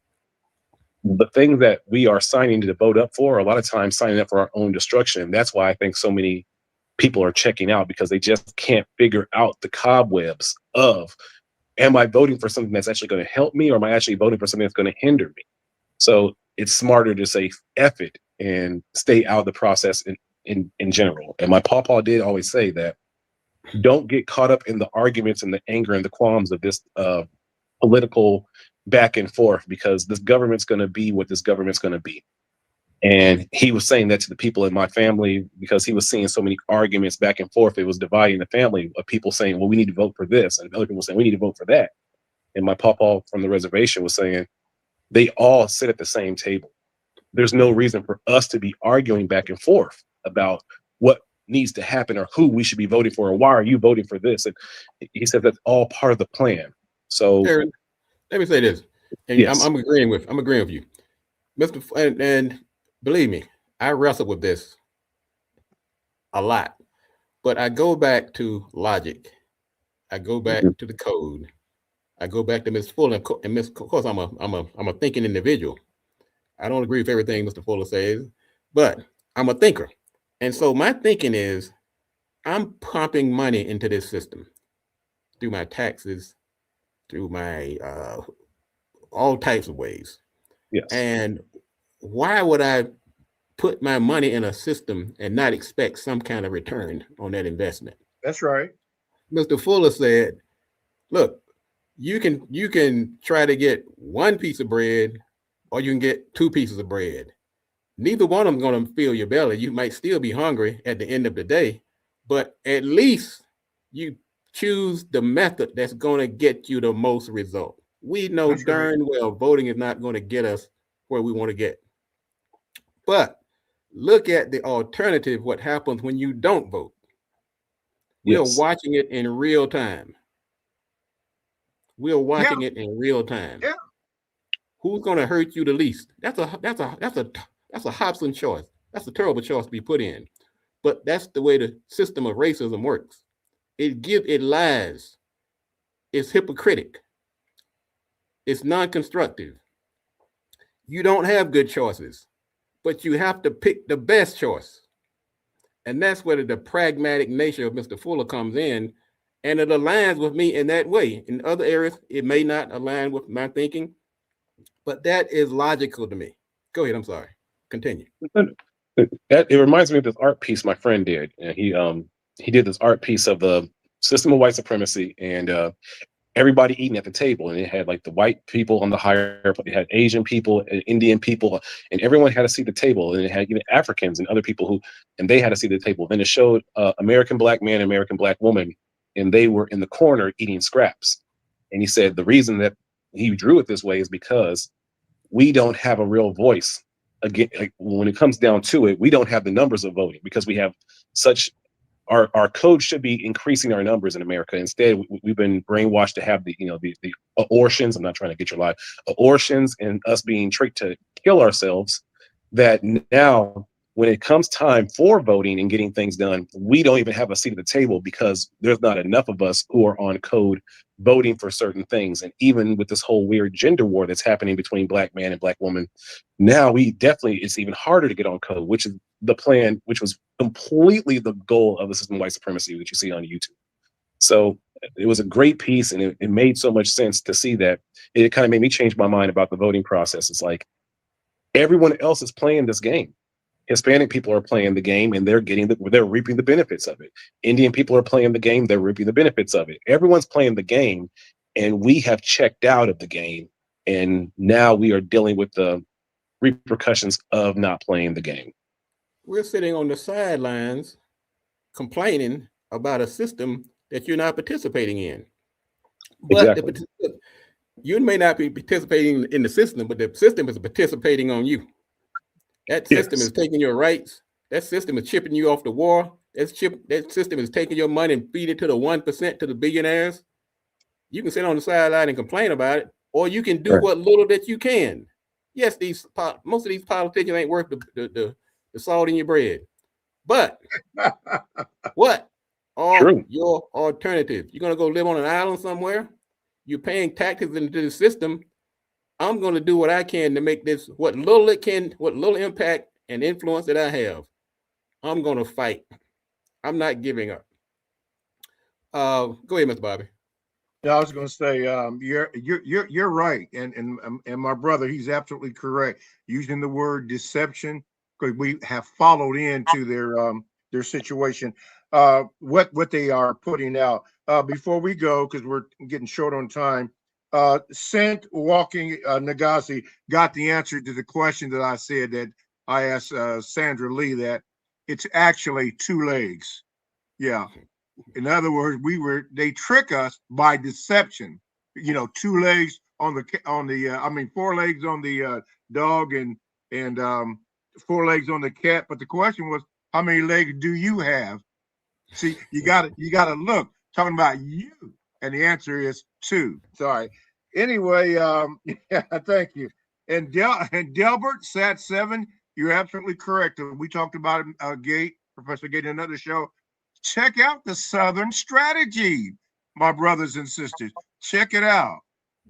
[SPEAKER 5] the thing that we are signing to vote up for, a lot of times signing up for our own destruction. That's why I think so many people are checking out, because they just can't figure out the cobwebs of, am I voting for something that's actually going to help me, or am I actually voting for something that's going to hinder me? So it's smarter to say F it and stay out of the process in general. And my pawpaw did always say that, don't get caught up in the arguments and the anger and the qualms of this political back and forth, because this government's going to be what this government's going to be. And he was saying that to the people in my family because he was seeing so many arguments back and forth. It was dividing the family of people saying, well, we need to vote for this. And other people saying, we need to vote for that. And my papa from the reservation was saying, they all sit at the same table. There's no reason for us to be arguing back and forth about what needs to happen or who we should be voting for or why are you voting for this. And he said that's all part of the plan. So
[SPEAKER 3] Aaron, let me say this, and
[SPEAKER 5] yes.
[SPEAKER 3] I'm agreeing with you, Mr. And believe me, I wrestle with this a lot, but I go back to logic. I go back to the code. I go back to Ms. Fuller, and Miss. Of course, I'm a thinking individual. I don't agree with everything Mr. Fuller says, but I'm a thinker, and so my thinking is, I'm pumping money into this system through my taxes, through my all types of ways.
[SPEAKER 5] Yes.
[SPEAKER 3] And why would I put my money in a system and not expect some kind of return on that investment?
[SPEAKER 2] That's right.
[SPEAKER 3] Mr. Fuller said, look, you can try to get one piece of bread or you can get two pieces of bread. Neither one of them going to fill your belly. You might still be hungry at the end of the day, but at least you choose the method that's going to get you the most result. We know
[SPEAKER 2] That's right.
[SPEAKER 3] darn well voting is not going to get us where we want to get. But look at the alternative, what happens when you don't vote. We are
[SPEAKER 5] Yes.
[SPEAKER 3] watching it in real time. We are watching
[SPEAKER 2] Yeah.
[SPEAKER 3] it in real time.
[SPEAKER 2] Yeah.
[SPEAKER 3] Who's going to hurt you the least? That's a Hobson choice. That's a terrible choice to be put in. But that's the way the system of racism works. It lies. It's hypocritic. It's non-constructive. You don't have good choices, but you have to pick the best choice. And that's where the pragmatic nature of Mr. Fuller comes in. And it aligns with me in that way. In other areas, it may not align with my thinking, but that is logical to me. Go ahead. I'm sorry. Continue.
[SPEAKER 5] It reminds me of this art piece my friend did. And he did this art piece of the system of white supremacy and everybody eating at the table. And it had like the white people on the higher, it had Asian people and Indian people, and everyone had a seat at the table. And it had even Africans and other people and they had a seat at the table. Then it showed American black man, American black woman, and they were in the corner eating scraps. And he said the reason that he drew it this way is because we don't have a real voice. Again, like, when it comes down to it, we don't have the numbers of voting because we have such our code should be increasing our numbers in America. Instead, we've been brainwashed to have the abortions. I'm not trying to get your life, abortions, and us being tricked to kill ourselves. That now, when it comes time for voting and getting things done, we don't even have a seat at the table because there's not enough of us who are on code voting for certain things. And even with this whole weird gender war that's happening between black man and black woman, now it's even harder to get on code, which is the plan, which was completely the goal of the system of white supremacy that you see on YouTube. So it was a great piece, and it made so much sense to see that. It kind of made me change my mind about the voting process. It's like everyone else is playing this game. Hispanic people are playing the game, and they're reaping the benefits of it. Indian people are playing the game, they're reaping the benefits of it. Everyone's playing the game, and we have checked out of the game, and now we are dealing with the repercussions of not playing the game.
[SPEAKER 3] We're sitting on the sidelines complaining about a system that you're not participating in. But
[SPEAKER 5] Exactly.
[SPEAKER 3] you may not be participating in the system, but the system is participating on you. That system is taking your rights. That system is chipping you off the wall. That system is taking your money and feeding it to the 1%, to the billionaires. You can sit on the sideline and complain about it, or you can do what little that you can. Yes, most of these politicians ain't worth the salt in your bread. But what are your alternatives? You're going to go live on an island somewhere? You're paying taxes into the system. I'm going to do what I can to make this what little impact and influence that I have. I'm going to fight. I'm not giving up. Go ahead, Mr. Bobby.
[SPEAKER 2] Yeah, I was going to say you're right, and my brother, he's absolutely correct using the word deception, because we have followed into their situation, what they are putting out. Before we go, because we're getting short on time, Saint Walking Nagasi got the answer to the question that I said, that I asked Sandra Lee that it's actually 2 legs. Yeah. In other words, they trick us by deception. 2 legs on the I mean 4 legs on the dog and 4 legs on the cat. But the question was, how many legs do you have? See, you gotta look, talking about you. And the answer is 2. Sorry. Anyway, yeah, thank you. And Delbert sat 7. You're absolutely correct. We talked about Gate, Professor Gate, in another show. Check out the Southern strategy, my brothers and sisters. Check it out.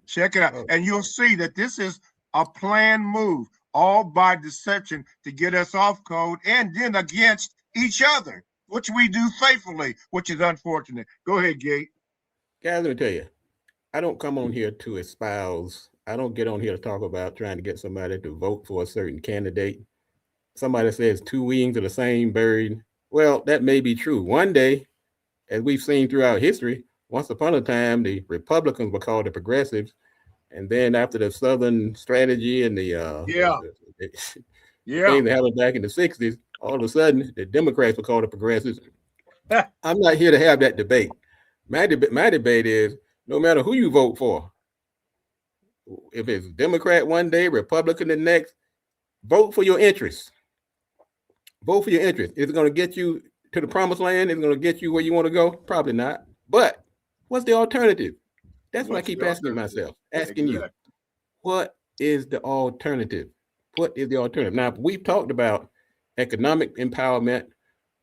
[SPEAKER 2] Check it out. And you'll see that this is a planned move, all by deception to get us off code and then against each other, which we do faithfully, which is unfortunate. Go ahead, Gate.
[SPEAKER 3] Guys, let me tell you, I don't come on here to espouse. I don't get on here to talk about trying to get somebody to vote for a certain candidate. Somebody says 2 wings of the same bird. Well, that may be true. One day, as we've seen throughout history, once upon a time, the Republicans were called the progressives. And then after the Southern strategy and the things that happened back in the 60s, all of a sudden, the Democrats were called the progressives. I'm not here to have that debate. My debate is, no matter who you vote for, if it's Democrat one day, Republican the next, vote for your interests. Vote for your interests. Is it going to get you to the promised land? Is it going to get you where you want to go? Probably not. But what's the alternative? That's what I keep asking myself, asking you. What is the alternative? What is the alternative? Now, we've talked about economic empowerment.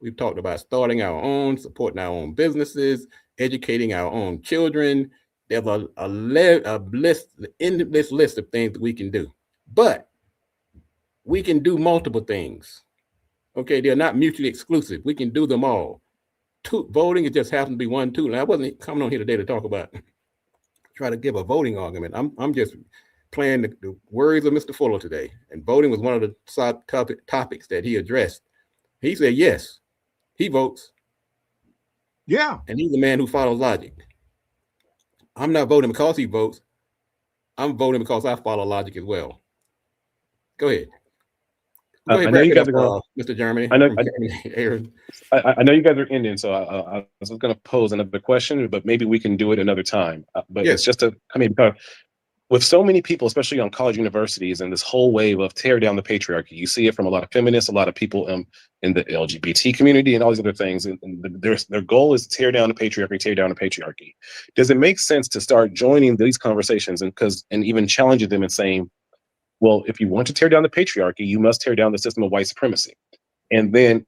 [SPEAKER 3] We've talked about starting our own, supporting our own businesses, educating our own children. There's a endless list of things that we can do. But we can do multiple things. Okay, they're not mutually exclusive. We can do them all. Voting, it just happens to be one tool. And I wasn't coming on here today to talk about, try to give a voting argument. I'm just playing the words of Mr. Fuller today. And voting was one of the topics that he addressed. He said, yes, he votes.
[SPEAKER 2] Yeah.
[SPEAKER 3] And he's a man who follows logic. I'm not voting because he votes. I'm voting because I follow logic as well. Go ahead. Go ahead,
[SPEAKER 5] I know you guys are going,
[SPEAKER 3] Mr. Germany.
[SPEAKER 5] I know,
[SPEAKER 3] Aaron.
[SPEAKER 5] I know you guys are ending, so I was going to pose another question, but maybe we can do it another time. But
[SPEAKER 3] Yes.
[SPEAKER 5] It's just because with so many people, especially on college universities, and this whole wave of tear down the patriarchy, you see it from a lot of feminists, a lot of people in the LGBT community, and all these other things. And their goal is to tear down the patriarchy, tear down the patriarchy. Does it make sense to start joining these conversations and even challenging them and saying, well, if you want to tear down the patriarchy, you must tear down the system of white supremacy, and then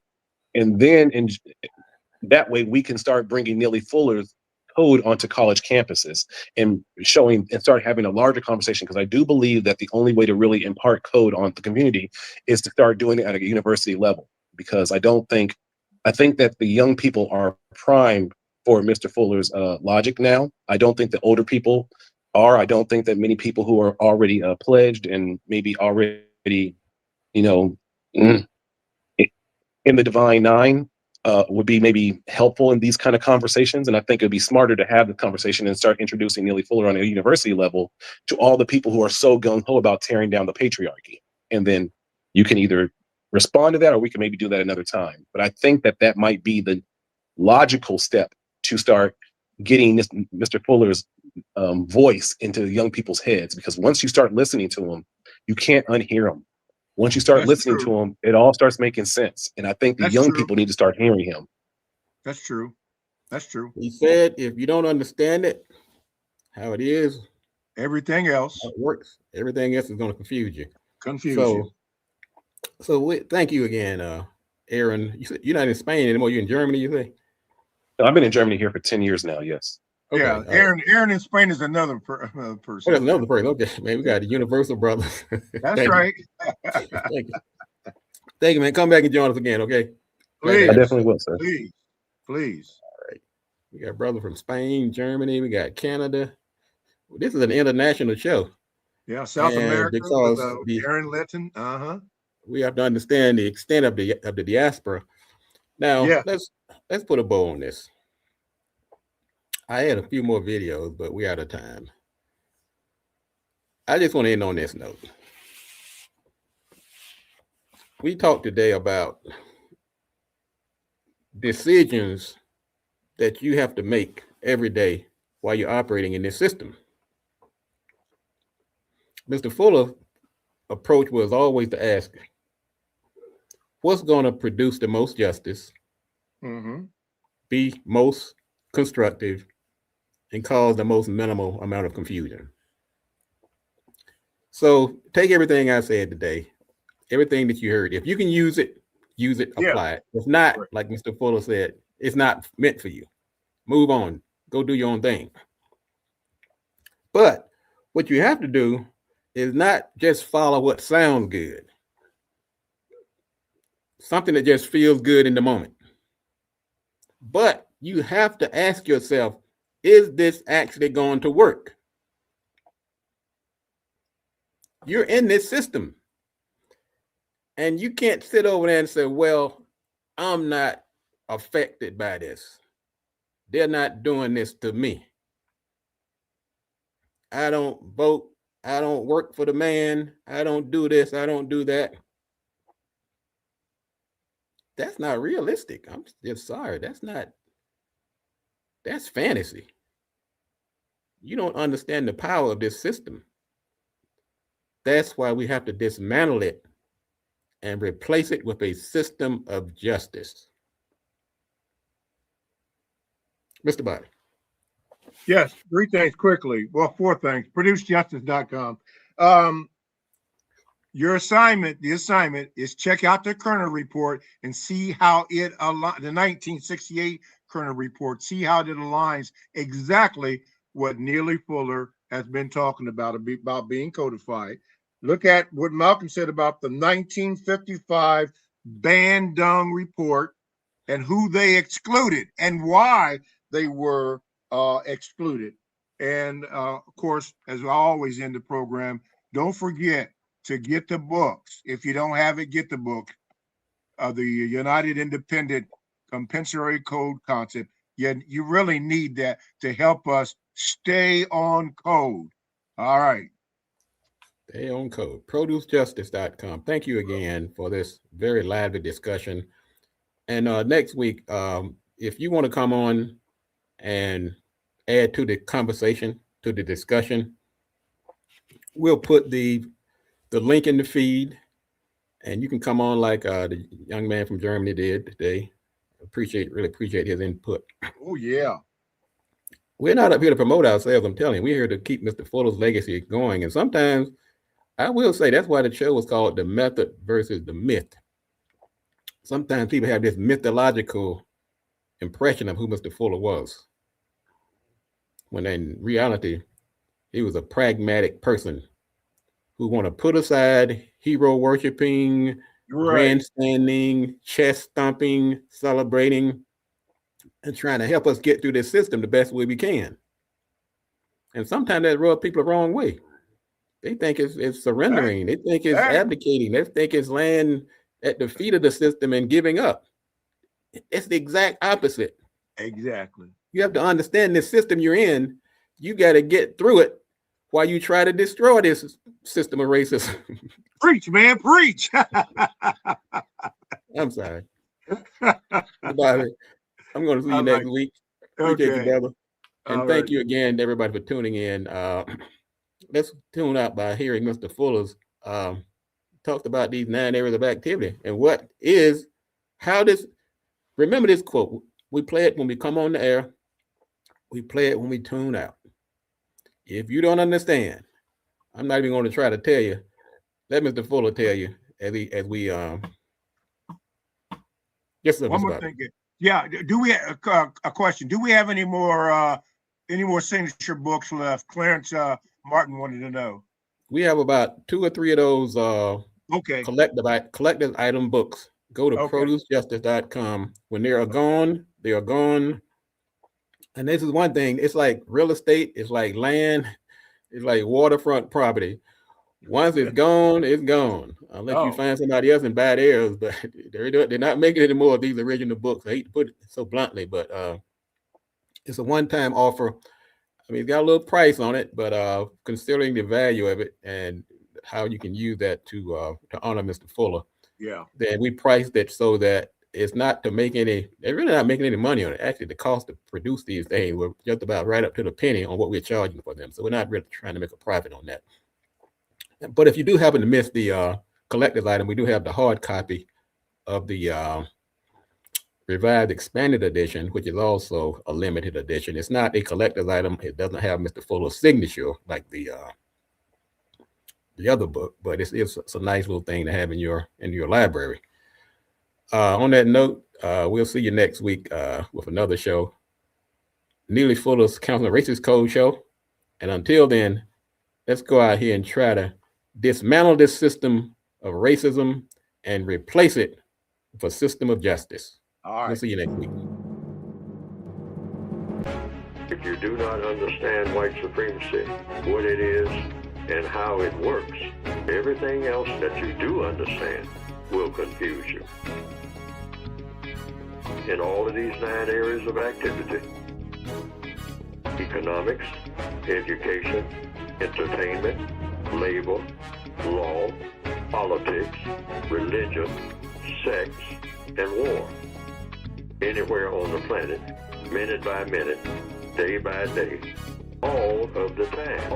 [SPEAKER 5] that way we can start bringing Neely Fuller's code onto college campuses and showing and start having a larger conversation, because I do believe that the only way to really impart code on the community is to start doing it at a university level, because I think that the young people are primed for Mr. Fuller's logic now. I don't think the older people are. I don't think that many people who are already pledged and maybe already, in the Divine Nine would be maybe helpful in these kind of conversations. And I think it'd be smarter to have the conversation and start introducing Neely Fuller on a university level to all the people who are so gung-ho about tearing down the patriarchy. And then you can either respond to that, or we can maybe do that another time. But I think that might be the logical step to start getting Mr. Fuller's voice into young people's heads, because once you start listening to him, you can't unhear him. Once you start listening to him, it all starts making sense. And I think the young people need to start hearing him.
[SPEAKER 2] That's true. That's true.
[SPEAKER 3] He said, if you don't understand it, how it is,
[SPEAKER 2] everything else,
[SPEAKER 3] how it works, everything else is going to confuse you.
[SPEAKER 2] So
[SPEAKER 3] thank you again, Aaron. You said you're not in Spain anymore. You're in Germany, you say?
[SPEAKER 5] I've been in Germany here for 10 years now, yes.
[SPEAKER 2] Okay, yeah, Aaron in Spain is another person.
[SPEAKER 3] Oh, that's another person. Okay, man, we got the universal brothers.
[SPEAKER 2] That's right.
[SPEAKER 3] Thank you. Thank you, man. Come back and join us again, okay?
[SPEAKER 2] Please.
[SPEAKER 5] I definitely will, sir.
[SPEAKER 2] Please.
[SPEAKER 3] All right. We got brother from Spain, Germany. We got Canada. This is an international show.
[SPEAKER 2] Yeah, South America. Because Aaron Letton.
[SPEAKER 3] We have to understand the extent of the diaspora. Now, let's put a bow on this. I had a few more videos, but we're out of time. I just want to end on this note. we talked today about decisions that you have to make every day while you're operating in this system. Mr. Fuller's approach was always to ask, what's going to produce the most justice, be most constructive, and cause the most minimal amount of confusion? So take everything I said today, everything that you heard. If you can use it, apply it. If not, like Mr. Fuller said, it's not meant for you. Move on. Go do your own thing. But what you have to do is not just follow what sounds good, something that just feels good in the moment. But you have to ask yourself, is this actually going to work? You're in this system. And you can't sit over there and say, well, I'm not affected by this. They're not doing this to me. I don't vote. I don't work for the man. I don't do this. I don't do that. That's not realistic. I'm just sorry. That's fantasy. You don't understand the power of this system. That's why we have to dismantle it and replace it with a system of justice. Mr. Body.
[SPEAKER 2] Yes, 3 things quickly. Well, 4 things. ProduceJustice.com. The assignment is check out the Kerner report and see how it the 1968 Kerner report, see how it aligns exactly what Neely Fuller has been talking about being codified. Look at what Malcolm said about the 1955 Bandung report and who they excluded and why they were excluded. And of course, as I always end the program, don't forget to get the books. If you don't have it, get the book. The United Independent Compensatory Code Concept. You really need that to help us stay on code. All right.
[SPEAKER 3] Stay on code. ProduceJustice.com. Thank you again for this very lively discussion. And next week, if you want to come on and add to the conversation, to the discussion, we'll put the link in the feed, and you can come on like the young man from Germany did today. Really appreciate his input.
[SPEAKER 2] Oh, yeah.
[SPEAKER 3] We're not up here to promote ourselves, I'm telling you. We're here to keep Mr. Fuller's legacy going. And sometimes, I will say, that's why the show was called The Method versus the Myth. Sometimes people have this mythological impression of who Mr. Fuller was, when in reality, he was a pragmatic person who want to put aside hero worshiping, grandstanding, chest thumping, celebrating, and trying to help us get through this system the best way we can. And sometimes that rubs people the wrong way. They think it's surrendering. They think it's abdicating. They think it's laying at the feet of the system and giving up. It's the exact opposite.
[SPEAKER 2] Exactly.
[SPEAKER 3] You have to understand this system you're in. You got to get through it while you try to destroy this system of racism.
[SPEAKER 2] Preach, man, preach.
[SPEAKER 3] I'm sorry. Bye. I'm going to see you next week. Appreciate you, brother. And thank you again, everybody, for tuning in. Let's tune out by hearing Mr. Fuller's talked about these 9 areas of activity and remember this quote. We play it when we come on the air. We play it when we tune out. If you don't understand, I'm not even going to try to tell you. Let Mr. Fuller tell you as we Yes, sir.
[SPEAKER 2] One more thing. Yeah. Do we have a question? Do we have any more signature books left? Clarence Martin wanted to know.
[SPEAKER 3] We have about 2 or 3 of those collective item books. Go to ProduceJustice.com. When they are gone, they are gone. And this is one thing. It's like real estate. It's like land. It's like waterfront property. Once it's gone, it's gone. Unless you find somebody else and buy theirs, but they're not making any more of these original books. I hate to put it so bluntly, but it's a one-time offer. I mean, it's got a little price on it, but considering the value of it and how you can use that to honor Mr. Fuller,
[SPEAKER 2] Yeah.
[SPEAKER 3] Then we priced it so that it's not to make any, they're really not making any money on it. Actually, the cost to produce these things were just about right up to the penny on what we're charging for them. So we're not really trying to make a profit on that. But if you do happen to miss the collector's item, we do have the hard copy of the revised expanded edition, which is also a limited edition. It's not a collector's item. It doesn't have Mr. Fuller's signature like the other book, but it's a nice little thing to have in your library. On that note, we'll see you next week with another show, Neely Fuller's Counseling Racist Code Show. And until then, let's go out here and try to dismantle this system of racism and replace it with a system of justice.
[SPEAKER 2] All right.
[SPEAKER 3] We'll see you next week.
[SPEAKER 1] If you do not understand white supremacy, what it is, and how it works, everything else that you do understand will confuse you. In all of these 9 areas of activity, economics, education, entertainment, labor, law, politics, religion, sex, and war. Anywhere on the planet, minute by minute, day by day, all of the time.